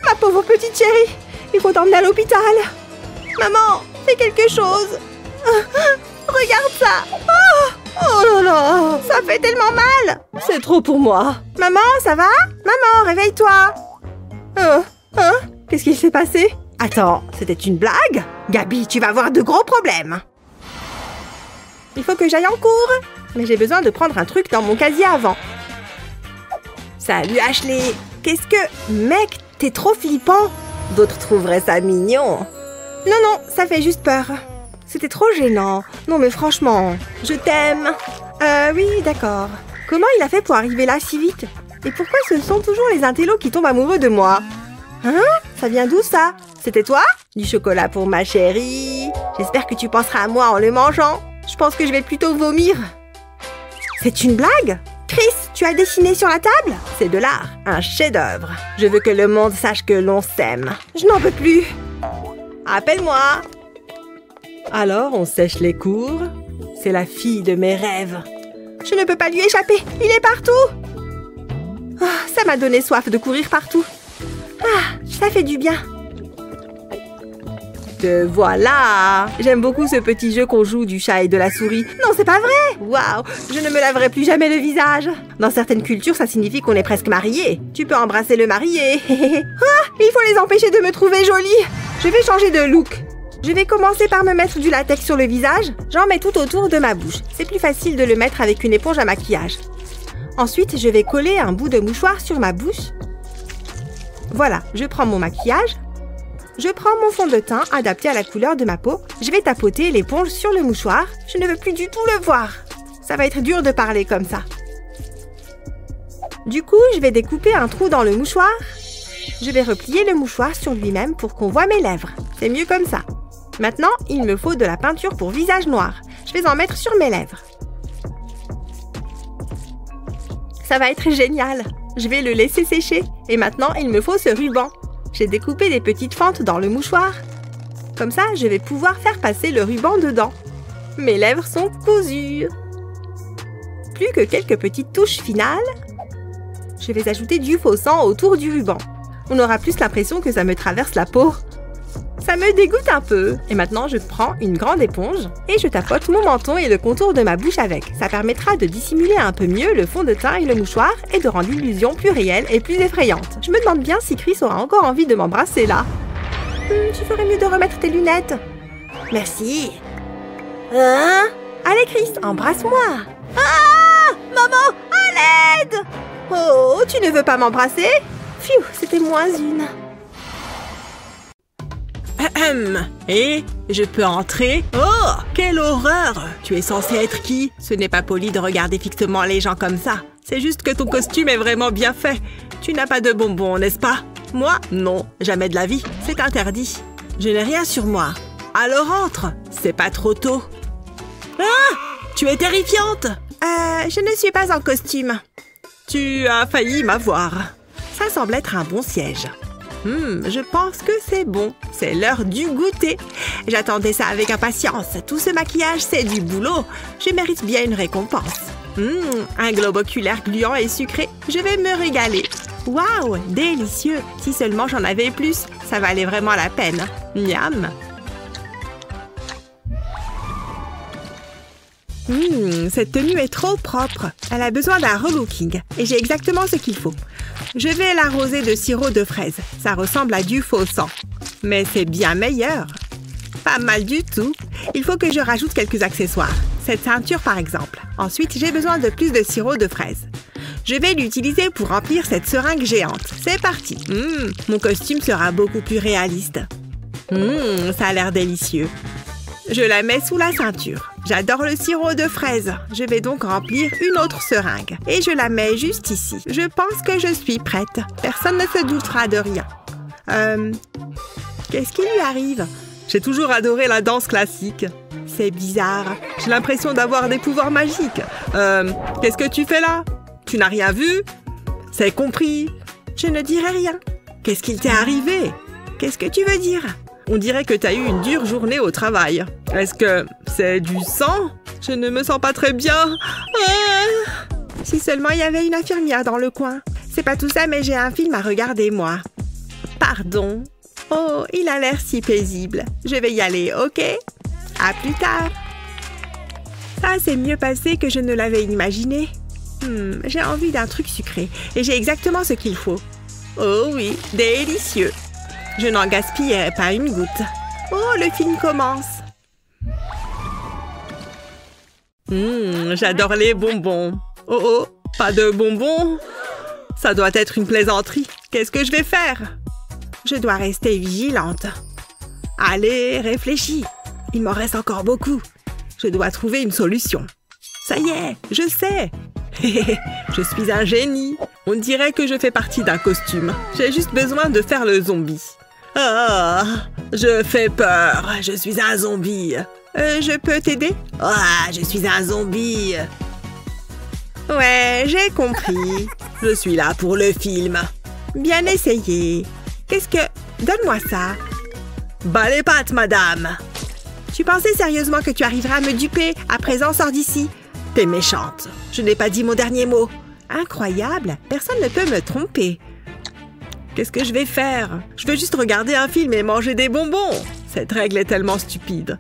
Ma pauvre petite chérie! Il faut t'emmener à l'hôpital. Maman, fais quelque chose. Regarde ça. Oh là là, ça fait tellement mal. C'est trop pour moi. Maman, ça va? Maman, réveille-toi. Qu'est-ce qu'il s'est passé? Attends, c'était une blague? Gabi, tu vas avoir de gros problèmes. Il faut que j'aille en cours. Mais j'ai besoin de prendre un truc dans mon casier avant. Salut Ashley. Qu'est-ce que... Mec, t'es trop flippant. D'autres trouveraient ça mignon. Non, ça fait juste peur. C'était trop gênant. Non mais franchement, je t'aime. Oui, d'accord. Comment il a fait pour arriver là si vite? Et pourquoi ce sont toujours les intellos qui tombent amoureux de moi? Hein? Ça vient d'où ça? C'était toi? Du chocolat pour ma chérie. J'espère que tu penseras à moi en le mangeant. Je pense que je vais plutôt vomir. C'est une blague? Chris, tu as dessiné sur la table? C'est de l'art, un chef-d'œuvre. Je veux que le monde sache que l'on s'aime. Je n'en peux plus. Appelle-moi. Alors, on sèche les cours. C'est la fille de mes rêves. Je ne peux pas lui échapper. Il est partout. Oh, ça m'a donné soif de courir partout. Ah, ça fait du bien. Te voilà! J'aime beaucoup ce petit jeu qu'on joue du chat et de la souris. Non, c'est pas vrai! Waouh! Je ne me laverai plus jamais le visage. Dans certaines cultures, ça signifie qu'on est presque mariés. Tu peux embrasser le marié. Ah! Il faut les empêcher de me trouver jolie. Je vais changer de look. Je vais commencer par me mettre du latex sur le visage. J'en mets tout autour de ma bouche. C'est plus facile de le mettre avec une éponge à maquillage. Ensuite, je vais coller un bout de mouchoir sur ma bouche. Voilà, je prends mon maquillage. Je prends mon fond de teint adapté à la couleur de ma peau. Je vais tapoter l'éponge sur le mouchoir. Je ne veux plus du tout le voir. Ça va être dur de parler comme ça. Du coup, je vais découper un trou dans le mouchoir. Je vais replier le mouchoir sur lui-même pour qu'on voit mes lèvres. C'est mieux comme ça. Maintenant, il me faut de la peinture pour visage noir. Je vais en mettre sur mes lèvres. Ça va être génial. Je vais le laisser sécher. Et maintenant, il me faut ce ruban. J'ai découpé des petites fentes dans le mouchoir. Comme ça, je vais pouvoir faire passer le ruban dedans. Mes lèvres sont cousues. plus que quelques petites touches finales. Je vais ajouter du faux sang autour du ruban. On aura plus l'impression que ça me traverse la peau. Ça me dégoûte un peu. Et maintenant, je prends une grande éponge et je tapote mon menton et le contour de ma bouche avec. Ça permettra de dissimuler un peu mieux le fond de teint et le mouchoir et de rendre l'illusion plus réelle et plus effrayante. Je me demande bien si Chris aura encore envie de m'embrasser là. Tu ferais mieux de remettre tes lunettes. Merci. Hein? Allez Chris, embrasse-moi. Ah! Maman, à l'aide! Oh, tu ne veux pas m'embrasser? Pfiou, c'était moins une. Et je peux entrer? Oh, quelle horreur! Tu es censé être qui? Ce n'est pas poli de regarder fixement les gens comme ça. C'est juste que ton costume est vraiment bien fait. Tu n'as pas de bonbons, n'est-ce pas? Moi, non, jamais de la vie. C'est interdit. Je n'ai rien sur moi. Alors entre. C'est pas trop tôt. Ah! Tu es terrifiante! Je ne suis pas en costume. Tu as failli m'avoir. Ça semble être un bon siège. Je pense que c'est bon. C'est l'heure du goûter. J'attendais ça avec impatience. Tout ce maquillage, c'est du boulot. Je mérite bien une récompense. Un globe oculaire gluant et sucré. Je vais me régaler. Waouh, délicieux. Si seulement j'en avais plus, ça valait vraiment la peine. Miam. Cette tenue est trop propre. Elle a besoin d'un relooking. Et j'ai exactement ce qu'il faut. Je vais l'arroser de sirop de fraise. Ça ressemble à du faux sang. Mais c'est bien meilleur. Pas mal du tout. Il faut que je rajoute quelques accessoires. Cette ceinture par exemple. Ensuite, j'ai besoin de plus de sirop de fraise. Je vais l'utiliser pour remplir cette seringue géante. C'est parti. Mon costume sera beaucoup plus réaliste. Ça a l'air délicieux. Je la mets sous la ceinture. J'adore le sirop de fraise. Je vais donc remplir une autre seringue. Et je la mets juste ici. Je pense que je suis prête. Personne ne se doutera de rien. Qu'est-ce qui lui arrive? J'ai toujours adoré la danse classique. C'est bizarre. J'ai l'impression d'avoir des pouvoirs magiques. Qu'est-ce que tu fais là? Tu n'as rien vu? C'est compris. Je ne dirai rien. Qu'est-ce qu'il t'est arrivé? Qu'est-ce que tu veux dire? On dirait que tu as eu une dure journée au travail. Est-ce que c'est du sang? Je ne me sens pas très bien. Si seulement il y avait une infirmière dans le coin. C'est pas tout ça, mais j'ai un film à regarder, moi. Pardon. Oh, il a l'air si paisible. Je vais y aller, ok? À plus tard. Ça s'est mieux passé que je ne l'avais imaginé. J'ai envie d'un truc sucré. Et j'ai exactement ce qu'il faut. Oh oui, délicieux. Je n'en gaspillerai pas une goutte. Oh, le film commence. J'adore les bonbons. Oh, pas de bonbons? Ça doit être une plaisanterie. Qu'est-ce que je vais faire? Je dois rester vigilante. Allez, réfléchis. Il m'en reste encore beaucoup. Je dois trouver une solution. Ça y est, je sais. Je suis un génie. On dirait que je fais partie d'un costume. J'ai juste besoin de faire le zombie. Ah, je fais peur. Je suis un zombie. Je peux t'aider? Ah, je suis un zombie. Ouais, j'ai compris. Je suis là pour le film. Bien essayé. Qu'est-ce que... Donne-moi ça. Bas les pattes, madame. Tu pensais sérieusement que tu arriveras à me duper? À présent, sors d'ici. T'es méchante. Je n'ai pas dit mon dernier mot. Incroyable. Personne ne peut me tromper. Qu'est-ce que je vais faire? Je veux juste regarder un film et manger des bonbons. Cette règle est tellement stupide.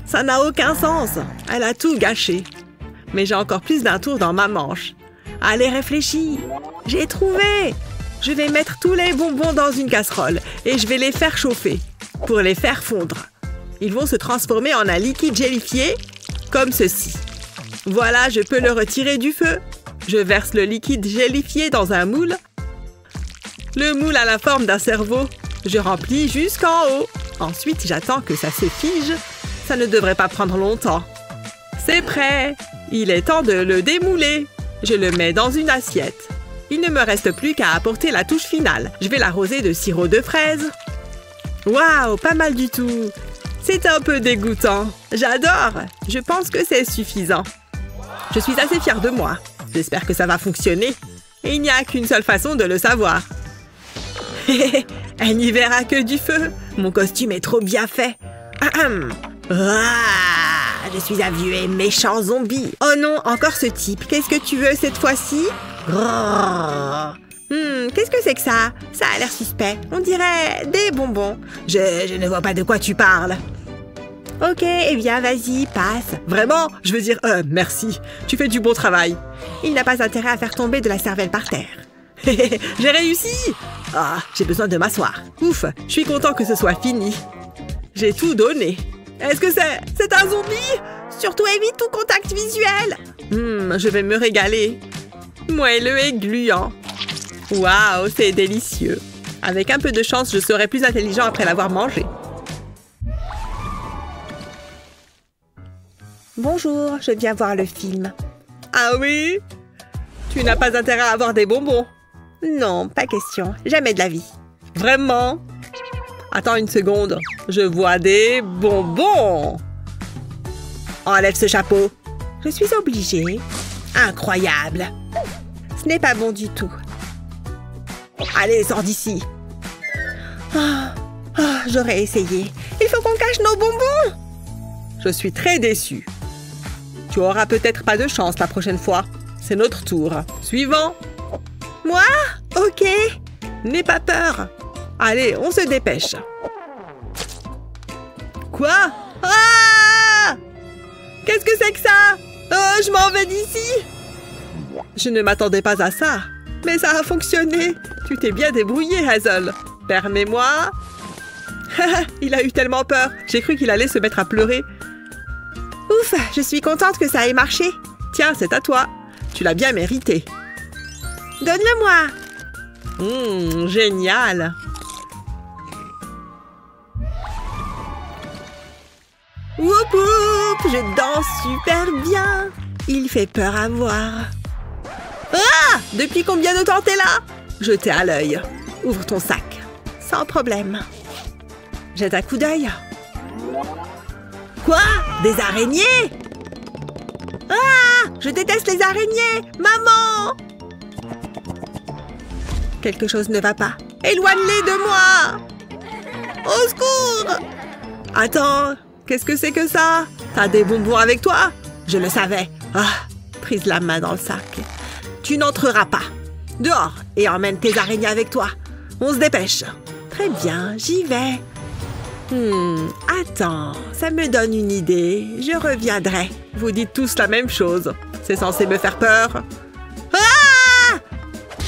Ça n'a aucun sens. Elle a tout gâché. Mais j'ai encore plus d'un tour dans ma manche. Allez, réfléchis. J'ai trouvé. Je vais mettre tous les bonbons dans une casserole et je vais les faire chauffer pour les faire fondre. Ils vont se transformer en un liquide gélifié comme ceci. Voilà, je peux le retirer du feu. Je verse le liquide gélifié dans un moule. Le moule a la forme d'un cerveau. Je remplis jusqu'en haut. Ensuite, j'attends que ça se fige. Ça ne devrait pas prendre longtemps. C'est prêt. Il est temps de le démouler. Je le mets dans une assiette. Il ne me reste plus qu'à apporter la touche finale. Je vais l'arroser de sirop de fraise. Waouh, pas mal du tout. C'est un peu dégoûtant. J'adore. Je pense que c'est suffisant. Je suis assez fière de moi. J'espère que ça va fonctionner. Et il n'y a qu'une seule façon de le savoir. Elle n'y verra que du feu. Mon costume est trop bien fait. je suis un vieux et méchant zombie. Oh non, encore ce type. Qu'est-ce que tu veux cette fois-ci? Qu'est-ce que c'est que ça? Ça a l'air suspect. On dirait des bonbons. Je ne vois pas de quoi tu parles. Ok, eh bien, vas-y, passe. Vraiment? Je veux dire, merci. Tu fais du bon travail. Il n'a pas intérêt à faire tomber de la cervelle par terre. J'ai réussi! Ah, j'ai besoin de m'asseoir. Ouf, je suis content que ce soit fini. J'ai tout donné. Est-ce que c'est un zombie? Surtout évite tout contact visuel. Je vais me régaler. Moelleux et gluant. Waouh, c'est délicieux. Avec un peu de chance, je serai plus intelligent après l'avoir mangé. Bonjour, je viens voir le film. Ah oui? Tu n'as pas intérêt à avoir des bonbons? Non, pas question. Jamais de la vie. Vraiment? Attends une seconde. Je vois des bonbons. Enlève ce chapeau. Je suis obligée. Incroyable. Ce n'est pas bon du tout. Allez, sors d'ici. J'aurais essayé. Il faut qu'on cache nos bonbons. Je suis très déçue. Tu auras peut-être pas de chance la prochaine fois. C'est notre tour. Suivant. Moi? Ok. N'aie pas peur. Allez, on se dépêche. Quoi? Ah! Qu'est-ce que c'est que ça? Oh, je m'en vais d'ici. Je ne m'attendais pas à ça. Mais ça a fonctionné. Tu t'es bien débrouillé, Hazel. Permets-moi. Il a eu tellement peur. J'ai cru qu'il allait se mettre à pleurer. Ouf, je suis contente que ça ait marché. Tiens, c'est à toi. Tu l'as bien mérité. Donne-le-moi. Génial. Whoop whoop, je danse super bien. Il fait peur à voir. Ah! Depuis combien de temps t'es là? Je t'ai à l'œil. Ouvre ton sac. Sans problème. Jette un coup d'œil. Quoi? Des araignées? Ah! Je déteste les araignées! Maman! Quelque chose ne va pas. Éloigne-les de moi! Au secours! Attends, qu'est-ce que c'est que ça? T'as des bonbons avec toi? Je le savais. Ah, prise la main dans le sac. Tu n'entreras pas. Dehors et emmène tes araignées avec toi. On se dépêche. Très bien, j'y vais. Attends, ça me donne une idée. Je reviendrai. Vous dites tous la même chose. C'est censé me faire peur. Ah!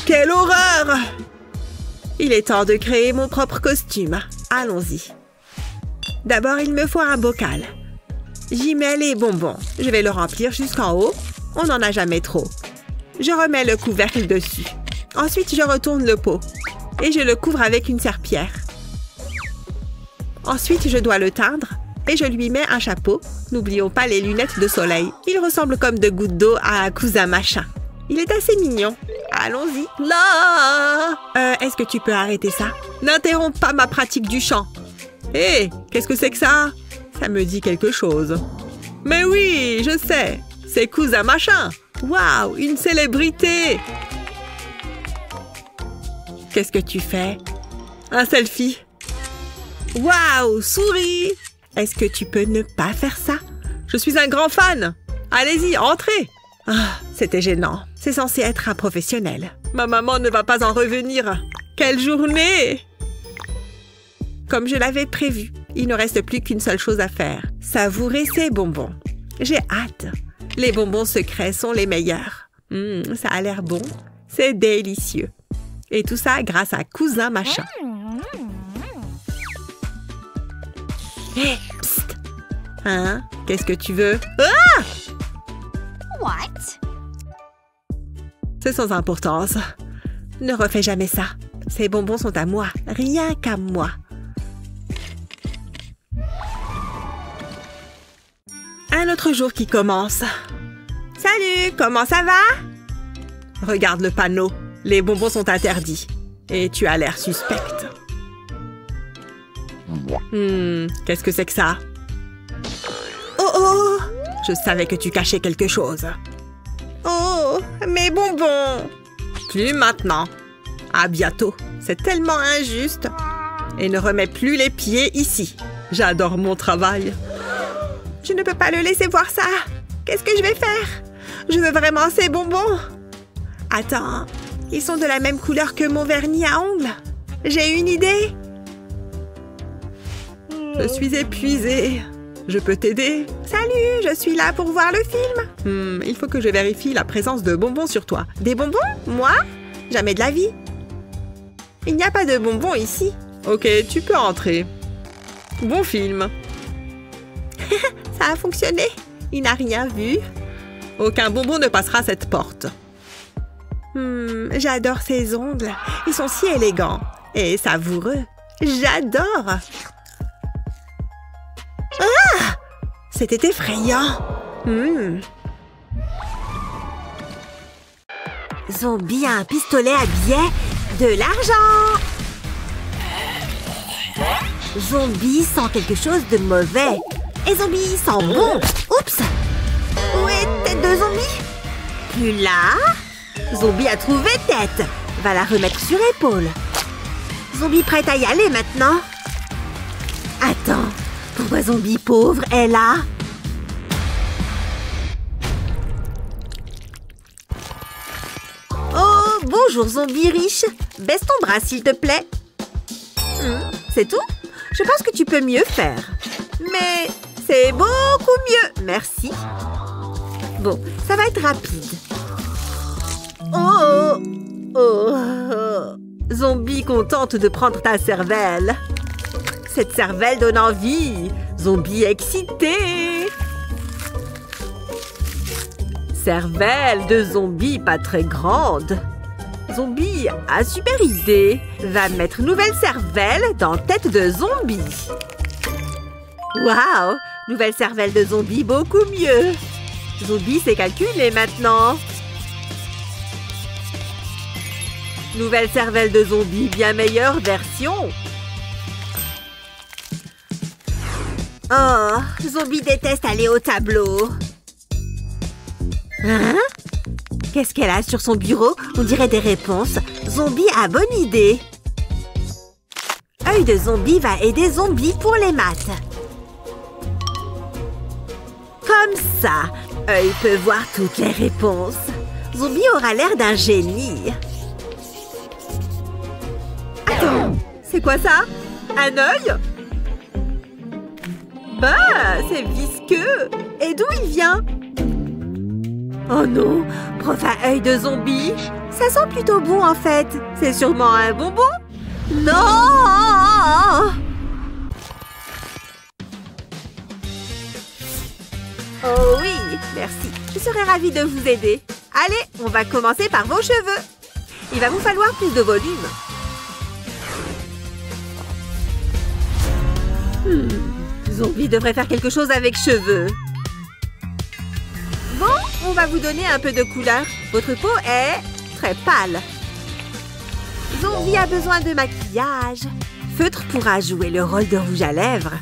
Quelle horreur! Il est temps de créer mon propre costume. Allons-y. D'abord, il me faut un bocal. J'y mets les bonbons. Je vais le remplir jusqu'en haut. On n'en a jamais trop. Je remets le couvercle dessus. Ensuite, je retourne le pot. Et je le couvre avec une serpillière. Ensuite, je dois le teindre et je lui mets un chapeau. N'oublions pas les lunettes de soleil. Il ressemble comme de gouttes d'eau à un cousin machin. Il est assez mignon. Allons-y. Là! Est-ce que tu peux arrêter ça? N'interromps pas ma pratique du chant. Hé, qu'est-ce que c'est que ça? Ça me dit quelque chose. Mais oui, je sais. C'est cousin machin. Waouh, une célébrité! Qu'est-ce que tu fais? Un selfie. Waouh, souris! Est-ce que tu peux ne pas faire ça? Je suis un grand fan. Allez-y, entrez. Ah, c'était gênant. C'est censé être un professionnel. Ma maman ne va pas en revenir. Quelle journée! Comme je l'avais prévu, il ne reste plus qu'une seule chose à faire. Savourer ces bonbons. J'ai hâte. Les bonbons secrets sont les meilleurs. Ça a l'air bon. C'est délicieux. Et tout ça grâce à cousin machin. Hé, psst! Hein? Qu'est-ce que tu veux? Ah! What? C'est sans importance. Ne refais jamais ça. Ces bonbons sont à moi. Rien qu'à moi. Un autre jour qui commence. Salut, comment ça va? Regarde le panneau. Les bonbons sont interdits. Et tu as l'air suspecte. Qu'est-ce que c'est que ça? Oh oh! Je savais que tu cachais quelque chose. Oh, mes bonbons! Plus maintenant. À bientôt. C'est tellement injuste. Et ne remets plus les pieds ici. J'adore mon travail. Je ne peux pas le laisser voir ça. Qu'est-ce que je vais faire? Je veux vraiment ces bonbons. Attends, ils sont de la même couleur que mon vernis à ongles. J'ai une idée. Je suis épuisée. Je peux t'aider? Salut, je suis là pour voir le film. Il faut que je vérifie la présence de bonbons sur toi. Des bonbons? Moi? Jamais de la vie. Il n'y a pas de bonbons ici. Ok, tu peux entrer. Bon film. Ça a fonctionné. Il n'a rien vu. Aucun bonbon ne passera cette porte. J'adore ses ongles. Ils sont si élégants et savoureux. J'adore. Ah! C'était effrayant. Zombie a un pistolet à billets. De l'argent. Zombie sent quelque chose de mauvais. Et Zombie sent bon. Oups. Où est tête de Zombie? Plus là. Zombie a trouvé tête. Va la remettre sur épaule. Zombie prête à y aller maintenant. Attends. Pourquoi Zombie pauvre est là? Oh, bonjour Zombie riche. Baisse ton bras s'il te plaît. C'est tout? Je pense que tu peux mieux faire. Mais c'est beaucoup mieux. Merci. Bon, ça va être rapide. Oh. Zombie contente de prendre ta cervelle. Cette cervelle donne envie. Zombie excité. Cervelle de zombie pas très grande. Zombie a super idée. Va mettre nouvelle cervelle dans tête de zombie. Waouh! Nouvelle cervelle de zombie beaucoup mieux. Zombie sait calculer maintenant. Nouvelle cervelle de zombie bien meilleure version. Oh, Zombie déteste aller au tableau. Hein? Qu'est-ce qu'elle a sur son bureau? On dirait des réponses. Zombie a bonne idée. Œil de zombie va aider Zombie pour les maths. Comme ça, Œil peut voir toutes les réponses. Zombie aura l'air d'un génie. Attends, c'est quoi ça? Un œil? Bah, c'est visqueux. Et d'où il vient? Oh non, prof à œil de zombie. Ça sent plutôt bon en fait. C'est sûrement un bonbon. Non! Oh oui, merci. Je serais ravie de vous aider. Allez, on va commencer par vos cheveux. Il va vous falloir plus de volume. Zombie devrait faire quelque chose avec cheveux. Bon, on va vous donner un peu de couleur. Votre peau est très pâle. Zombie a besoin de maquillage. Feutre pourra jouer le rôle de rouge à lèvres.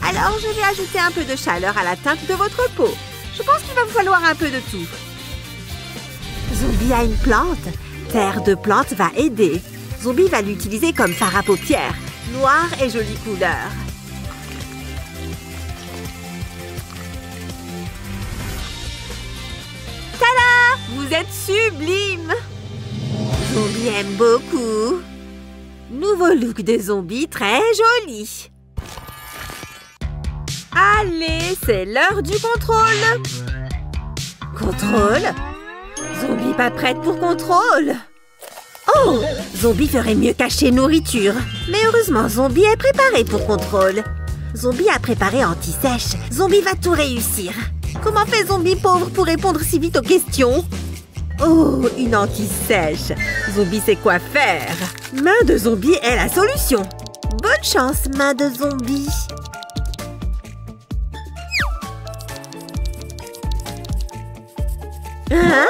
Alors, je vais ajouter un peu de chaleur à la teinte de votre peau. Je pense qu'il va vous falloir un peu de tout. Zombie a une plante. Terre de plante va aider. Zombie va l'utiliser comme fard à paupières. Noir et jolie couleur. Tada! Vous êtes sublime! Zombie aime beaucoup. Nouveau look de zombie très joli. Allez, c'est l'heure du contrôle. Contrôle? Zombie pas prête pour contrôle. Oh! Zombie ferait mieux cacher nourriture. Mais heureusement, Zombie est préparé pour contrôle. Zombie a préparé anti-sèche. Zombie va tout réussir. Comment fait Zombie pauvre pour répondre si vite aux questions? Oh, une anti-sèche. Zombie sait quoi faire. Main de Zombie est la solution. Bonne chance, main de Zombie. Hein?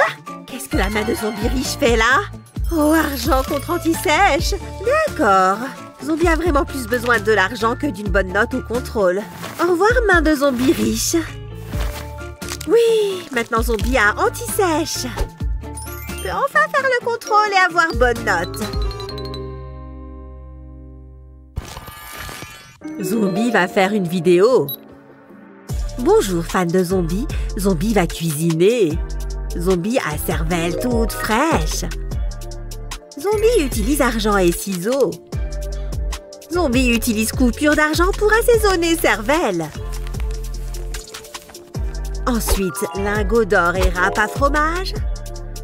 Qu'est-ce que la main de Zombie riche fait là? Oh, argent contre anti-sèche. D'accord. Zombie a vraiment plus besoin de l'argent que d'une bonne note au contrôle. Au revoir, main de Zombie riche. Oui, maintenant Zombie a anti-sèche. Peut enfin faire le contrôle et avoir bonne note. Zombie va faire une vidéo. Bonjour, fan de Zombie. Zombie va cuisiner. Zombie a cervelle toute fraîche. Zombie utilise argent et ciseaux. Zombie utilise coupure d'argent pour assaisonner cervelle. Ensuite, lingot d'or et râpe à fromage.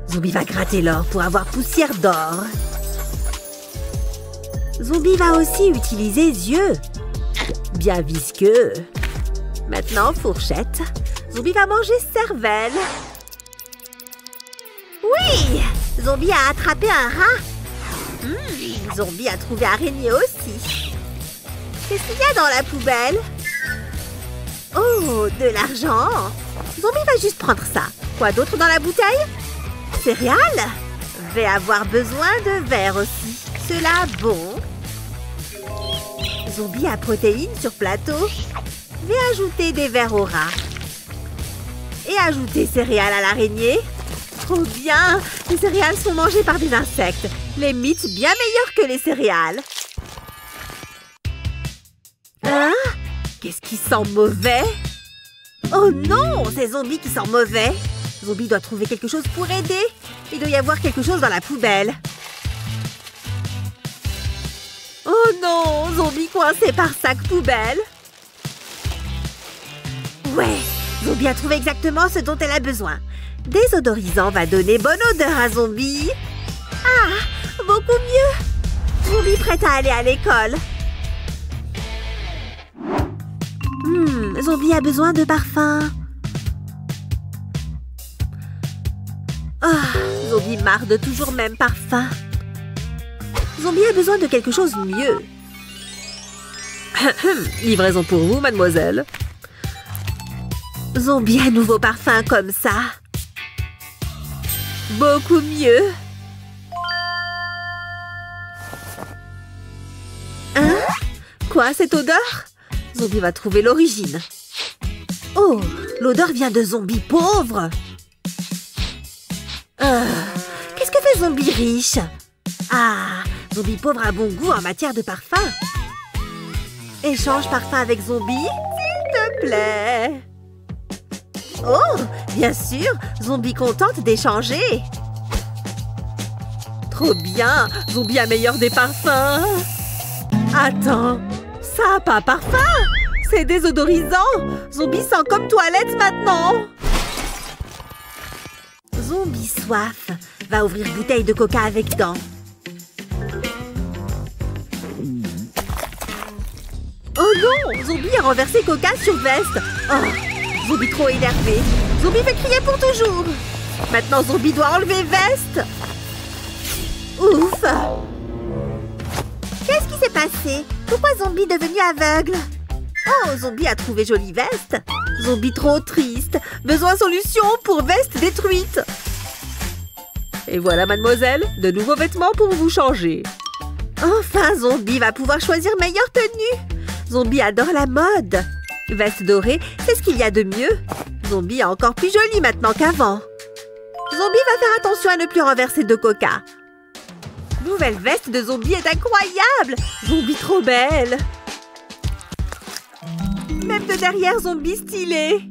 Zombie va gratter l'or pour avoir poussière d'or. Zombie va aussi utiliser yeux. Bien visqueux. Maintenant, fourchette. Zombie va manger cervelle. Oui! Zombie a attrapé un rat. Zombie a trouvé araignée aussi. Qu'est-ce qu'il y a dans la poubelle? Oh, de l'argent. Zombie va juste prendre ça. Quoi d'autre dans la bouteille? Céréales? Vais avoir besoin de verre aussi. Cela bon. Zombie a protéines sur plateau. Vais ajouter des verres au rat. Et ajouter céréales à l'araignée. Trop bien! Les céréales sont mangées par des insectes. Les mythes bien meilleurs que les céréales. Hein? Qu'est-ce qui sent mauvais? Oh non! C'est Zombie qui sent mauvais. Zombie doit trouver quelque chose pour aider. Il doit y avoir quelque chose dans la poubelle. Oh non! Zombie coincé par sac poubelle. Ouais! Zombie a trouvé exactement ce dont elle a besoin. Désodorisant va donner bonne odeur à Zombie. Ah! Beaucoup mieux! Zombie prête à aller à l'école. Zombie a besoin de parfum. Zombie marre de toujours même parfum. Zombie a besoin de quelque chose de mieux. Livraison pour vous, mademoiselle. Zombie a nouveau parfum comme ça. Beaucoup mieux. Hein? Quoi, cette odeur? Zombie va trouver l'origine. Oh, l'odeur vient de Zombie pauvre. Qu'est-ce que fait Zombie riche? Ah, Zombie pauvre a bon goût en matière de parfum. Échange parfum avec Zombie, s'il te plaît. Oh, bien sûr, Zombie contente d'échanger. Trop bien, Zombie a meilleur des parfums. Attends, ça a pas parfum. C'est désodorisant. Zombie sent comme toilette maintenant. Zombie soif va ouvrir bouteille de coca avec dents. Oh non, Zombie a renversé coca sur veste. Oh, Zombie trop énervé. Zombie fait crier pour toujours. Maintenant, Zombie doit enlever veste. Ouf. Qu'est-ce qui s'est passé? Pourquoi Zombie est devenu aveugle? Oh, Zombie a trouvé jolie veste. Zombie trop triste. Besoin de solution pour veste détruite. Et voilà, mademoiselle, de nouveaux vêtements pour vous changer. Enfin, Zombie va pouvoir choisir meilleure tenue. Zombie adore la mode. Veste dorée, c'est ce qu'il y a de mieux. Zombie est encore plus jolie maintenant qu'avant. Zombie va faire attention à ne plus renverser de coca. Nouvelle veste de Zombie est incroyable. Zombie trop belle. Même de derrière, Zombie stylé.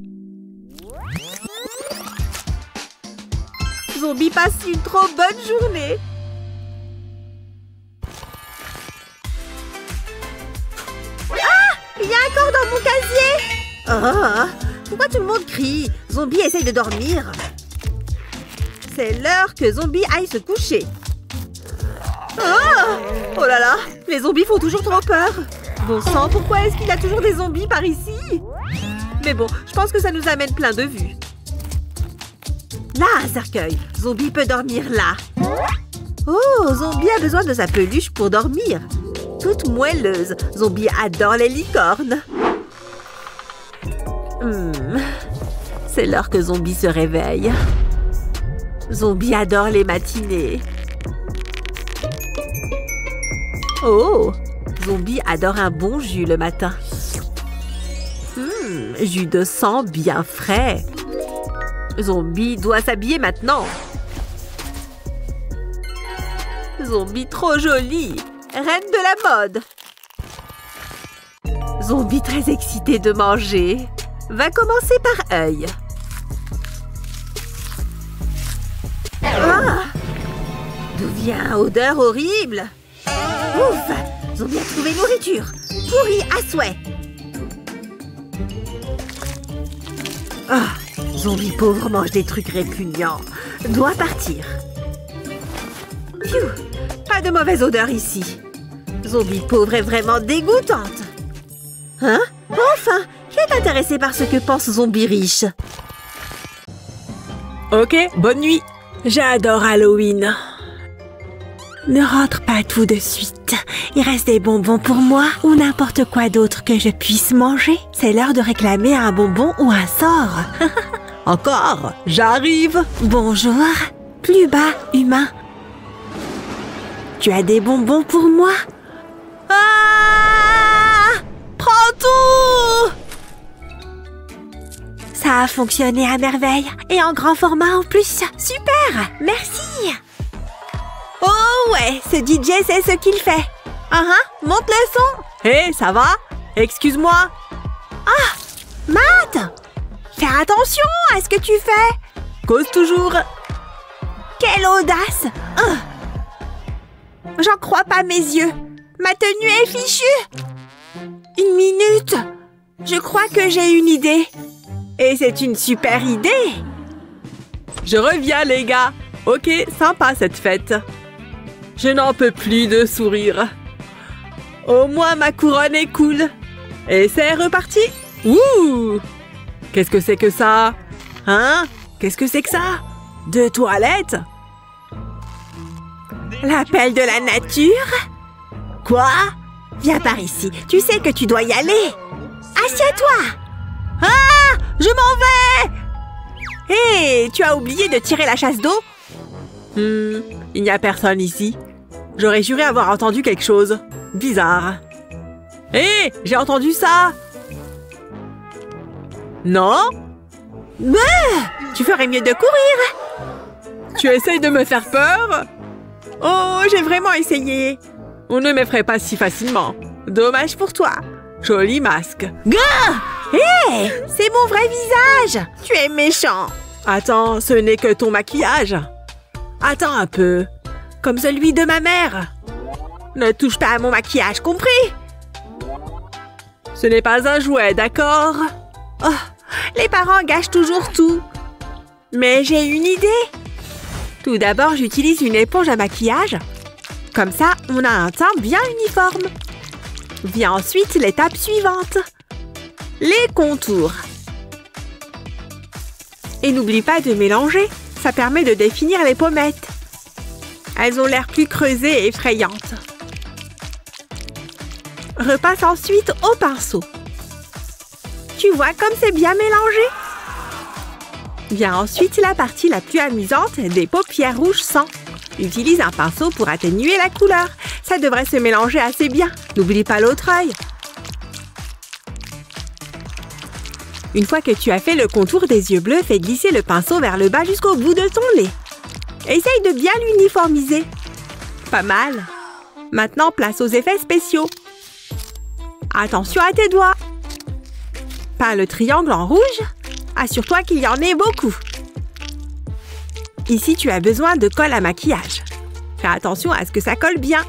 Zombie passe une trop bonne journée. Ah! Il y a un corps dans mon casier. Oh! Pourquoi tout le monde crie? Zombie essaye de dormir. C'est l'heure que Zombie aille se coucher. Oh! Oh là là! Les zombies font toujours trop peur. Bon sang, pourquoi est-ce qu'il y a toujours des zombies par ici? Mais bon, je pense que ça nous amène plein de vues. Là, un cercueil. Zombie peut dormir là. Oh, Zombie a besoin de sa peluche pour dormir. Toute moelleuse. Zombie adore les licornes. C'est l'heure que Zombie se réveille. Zombie adore les matinées. Oh! Zombie adore un bon jus le matin. Jus de sang bien frais. Zombie doit s'habiller maintenant. Zombie trop jolie. Reine de la mode. Zombie très excitée de manger. va commencer par œil. Ah! D'où vient odeur horrible? Ouf! Zombie a trouvé nourriture. Pourri à souhait. Ah! Zombie pauvre mange des trucs répugnants. Doit partir. Phew! Pas de mauvaise odeur ici. Zombie pauvre est vraiment dégoûtante. Hein? Enfin! Qui est intéressé par ce que pense Zombie riche? Ok, bonne nuit. J'adore Halloween. Ne rentre pas tout de suite. Il reste des bonbons pour moi ou n'importe quoi d'autre que je puisse manger. C'est l'heure de réclamer un bonbon ou un sort. Encore? J'arrive. Bonjour. Plus bas, humain. Tu as des bonbons pour moi? Ah! Prends tout! Ça a fonctionné à merveille. Et en grand format en plus. Super! Merci! Oh ouais, ce DJ sait ce qu'il fait. Monte le son. Hé, ça va? Excuse-moi. Ah! Matt! Fais attention à ce que tu fais. Cause toujours. Quelle audace! J'en crois pas mes yeux. Ma tenue est fichue. Une minute. Je crois que j'ai une idée. Et c'est une super idée. Je reviens, les gars. Ok, sympa cette fête. Je n'en peux plus de sourire. Au moins, ma couronne est cool. Et c'est reparti. Ouh! Qu'est-ce que c'est que ça? Hein? Qu'est-ce que c'est que ça? De toilettes? L'appel de la nature? Quoi? Viens par ici. Tu sais que tu dois y aller. Assieds-toi. Ah! Je m'en vais! Hé, tu as oublié de tirer la chasse d'eau? Il n'y a personne ici. J'aurais juré avoir entendu quelque chose. Bizarre. Hé, j'ai entendu ça! Non? Tu ferais mieux de courir. Tu essayes de me faire peur? Oh, j'ai vraiment essayé. On ne m'effraie pas si facilement. Dommage pour toi. Joli masque. Hé, c'est mon vrai visage. Tu es méchant. Attends, ce n'est que ton maquillage. Attends un peu. Comme celui de ma mère. Ne touche pas à mon maquillage, compris? Ce n'est pas un jouet, d'accord? Oh, les parents gâchent toujours tout. Mais j'ai une idée. Tout d'abord, j'utilise une éponge à maquillage. Comme ça, on a un teint bien uniforme. Vient ensuite l'étape suivante. Les contours. Et n'oublie pas de mélanger. Ça permet de définir les pommettes. Elles ont l'air plus creusées et effrayantes. Repasse ensuite au pinceau. Tu vois comme c'est bien mélangé? Vient ensuite la partie la plus amusante, des paupières rouges sang. Utilise un pinceau pour atténuer la couleur. Ça devrait se mélanger assez bien. N'oublie pas l'autre œil. Une fois que tu as fait le contour des yeux bleus, fais glisser le pinceau vers le bas jusqu'au bout de ton nez. Essaye de bien l'uniformiser. Pas mal. Maintenant, place aux effets spéciaux. Attention à tes doigts. Peins le triangle en rouge. Assure-toi qu'il y en ait beaucoup. Ici, tu as besoin de colle à maquillage. Fais attention à ce que ça colle bien.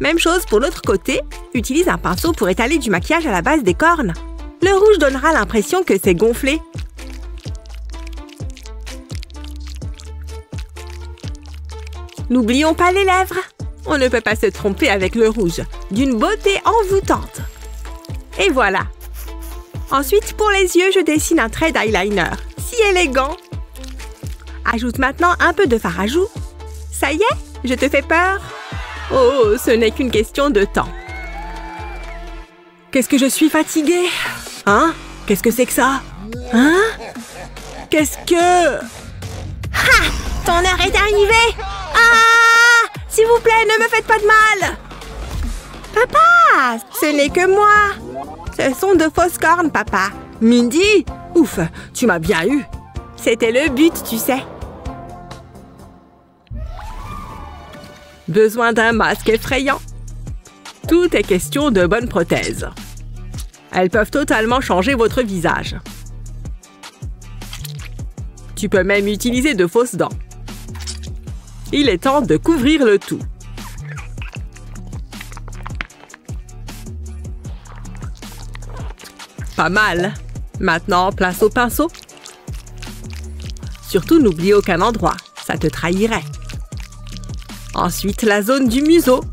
Même chose pour l'autre côté. Utilise un pinceau pour étaler du maquillage à la base des cornes. Le rouge donnera l'impression que c'est gonflé. N'oublions pas les lèvres. On ne peut pas se tromper avec le rouge. D'une beauté envoûtante. Et voilà. Ensuite, pour les yeux, je dessine un trait d'eyeliner. Si élégant. Ajoute maintenant un peu de fard à joues. Ça y est, je te fais peur? Oh, ce n'est qu'une question de temps. Qu'est-ce que je suis fatiguée? Hein? Qu'est-ce que c'est que ça? Hein? Qu'est-ce que... Ha! Ton heure est arrivée! Ah! S'il vous plaît, ne me faites pas de mal! Papa! Ce n'est que moi! Ce sont de fausses cornes, papa. Mindy? Ouf, tu m'as bien eu. C'était le but, tu sais. Besoin d'un masque effrayant. Tout est question de bonnes prothèses. Elles peuvent totalement changer votre visage. Tu peux même utiliser de fausses dents. Il est temps de couvrir le tout. Pas mal. Maintenant, place au pinceau. Surtout, n'oublie aucun endroit. Ça te trahirait. Ensuite, la zone du museau.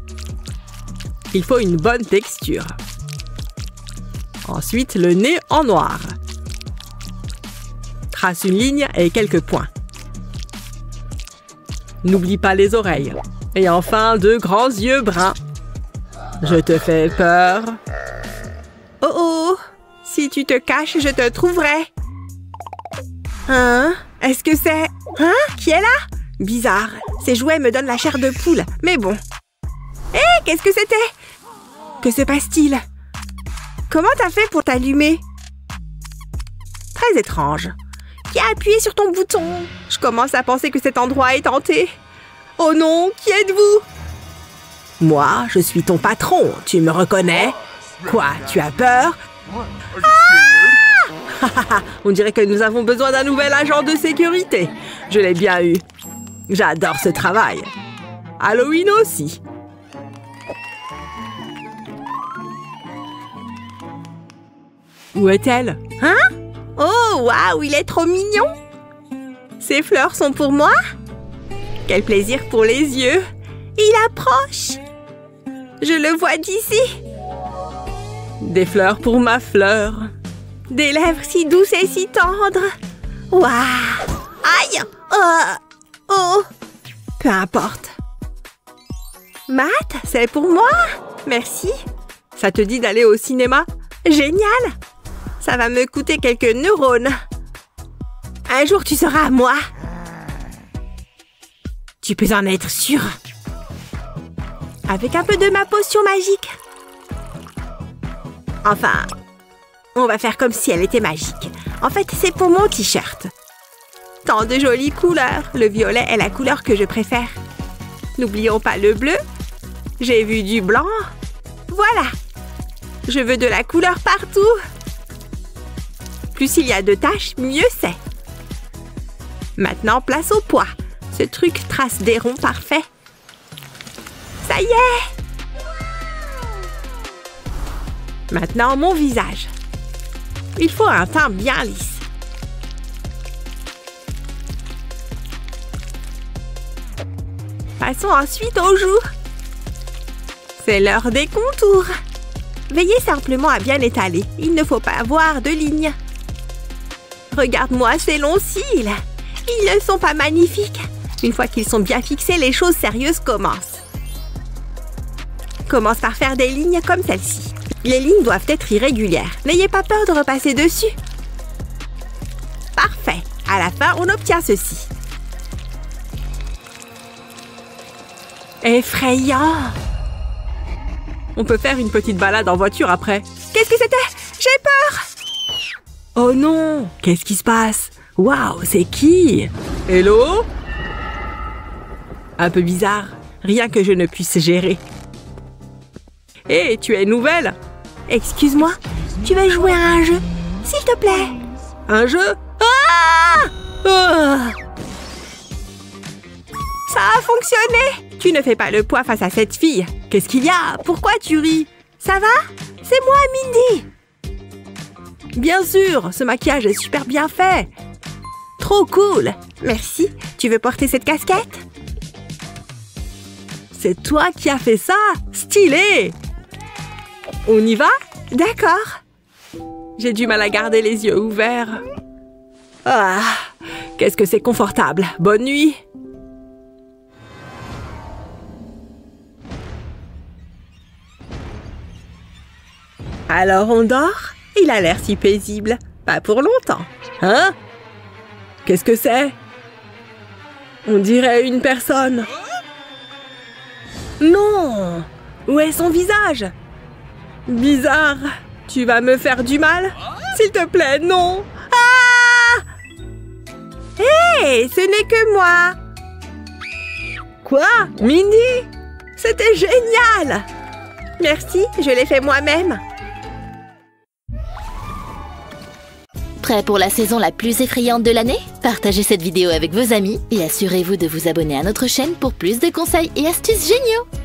Il faut une bonne texture. Ensuite, le nez en noir. Trace une ligne et quelques points. N'oublie pas les oreilles. Et enfin, 2 grands yeux bruns. Je te fais peur. Oh oh! Si tu te caches, je te trouverai. Hein? Est-ce que c'est... Hein? Qui est là? Bizarre. Ces jouets me donnent la chair de poule. Mais bon. Hé, qu'est-ce que c'était? Que se passe-t-il? Comment t'as fait pour t'allumer? Très étrange. Qui a appuyé sur ton bouton? Je commence à penser que cet endroit est hanté. Oh non, qui êtes-vous? Moi, je suis ton patron. Tu me reconnais? Quoi, tu as peur? Ah! On dirait que nous avons besoin d'un nouvel agent de sécurité. Je l'ai bien eu. J'adore ce travail. Halloween aussi. Où est-elle? Hein? Oh, waouh, il est trop mignon! Ces fleurs sont pour moi? Quel plaisir pour les yeux! Il approche! Je le vois d'ici! Des fleurs pour ma fleur. Des lèvres si douces et si tendres. Waouh! Aïe! Oh! Peu importe. Matt, c'est pour moi? Merci. Ça te dit d'aller au cinéma? Génial! Ça va me coûter quelques neurones. Un jour, tu seras à moi. Tu peux en être sûr. Avec un peu de ma potion magique. Enfin, on va faire comme si elle était magique. En fait, c'est pour mon t-shirt. Tant de jolies couleurs. Le violet est la couleur que je préfère. N'oublions pas le bleu. J'ai vu du blanc. Voilà. Je veux de la couleur partout. Plus il y a de taches, mieux c'est. Maintenant, place au poids. Ce truc trace des ronds parfaits. Ça y est! Maintenant, mon visage. Il faut un teint bien lisse. Passons ensuite aux joues. C'est l'heure des contours. Veillez simplement à bien étaler. Il ne faut pas avoir de lignes. Regarde-moi ces longs cils. Ils ne sont pas magnifiques. Une fois qu'ils sont bien fixés, les choses sérieuses commencent. Commence par faire des lignes comme celle-ci. Les lignes doivent être irrégulières. N'ayez pas peur de repasser dessus. Parfait. À la fin, on obtient ceci. Effrayant. On peut faire une petite balade en voiture après. Qu'est-ce que c'était? J'ai peur! Oh non! Qu'est-ce qui se passe? Waouh, c'est qui? Hello? Un peu bizarre. Rien que je ne puisse gérer. Hé, tu es nouvelle? Excuse-moi, tu veux jouer à un jeu? S'il te plaît. Un jeu? Ah! Ah! Ça a fonctionné! Tu ne fais pas le poids face à cette fille. Qu'est-ce qu'il y a? Pourquoi tu ris? Ça va? C'est moi, Mindy! Bien sûr, ce maquillage est super bien fait. Trop cool! Merci. Tu veux porter cette casquette? C'est toi qui as fait ça? Stylé! On y va? D'accord. J'ai du mal à garder les yeux ouverts. Ah, qu'est-ce que c'est confortable. Bonne nuit. Alors on dort? Il a l'air si paisible. Pas pour longtemps. Hein? Qu'est-ce que c'est? On dirait une personne. Non! Où est son visage? Bizarre. Tu vas me faire du mal? S'il te plaît, non! Ah! Hé, ce n'est que moi! Quoi? Mindy? C'était génial! Merci, je l'ai fait moi-même. prêts pour la saison la plus effrayante de l'année? Partagez cette vidéo avec vos amis et assurez-vous de vous abonner à notre chaîne pour plus de conseils et astuces géniaux.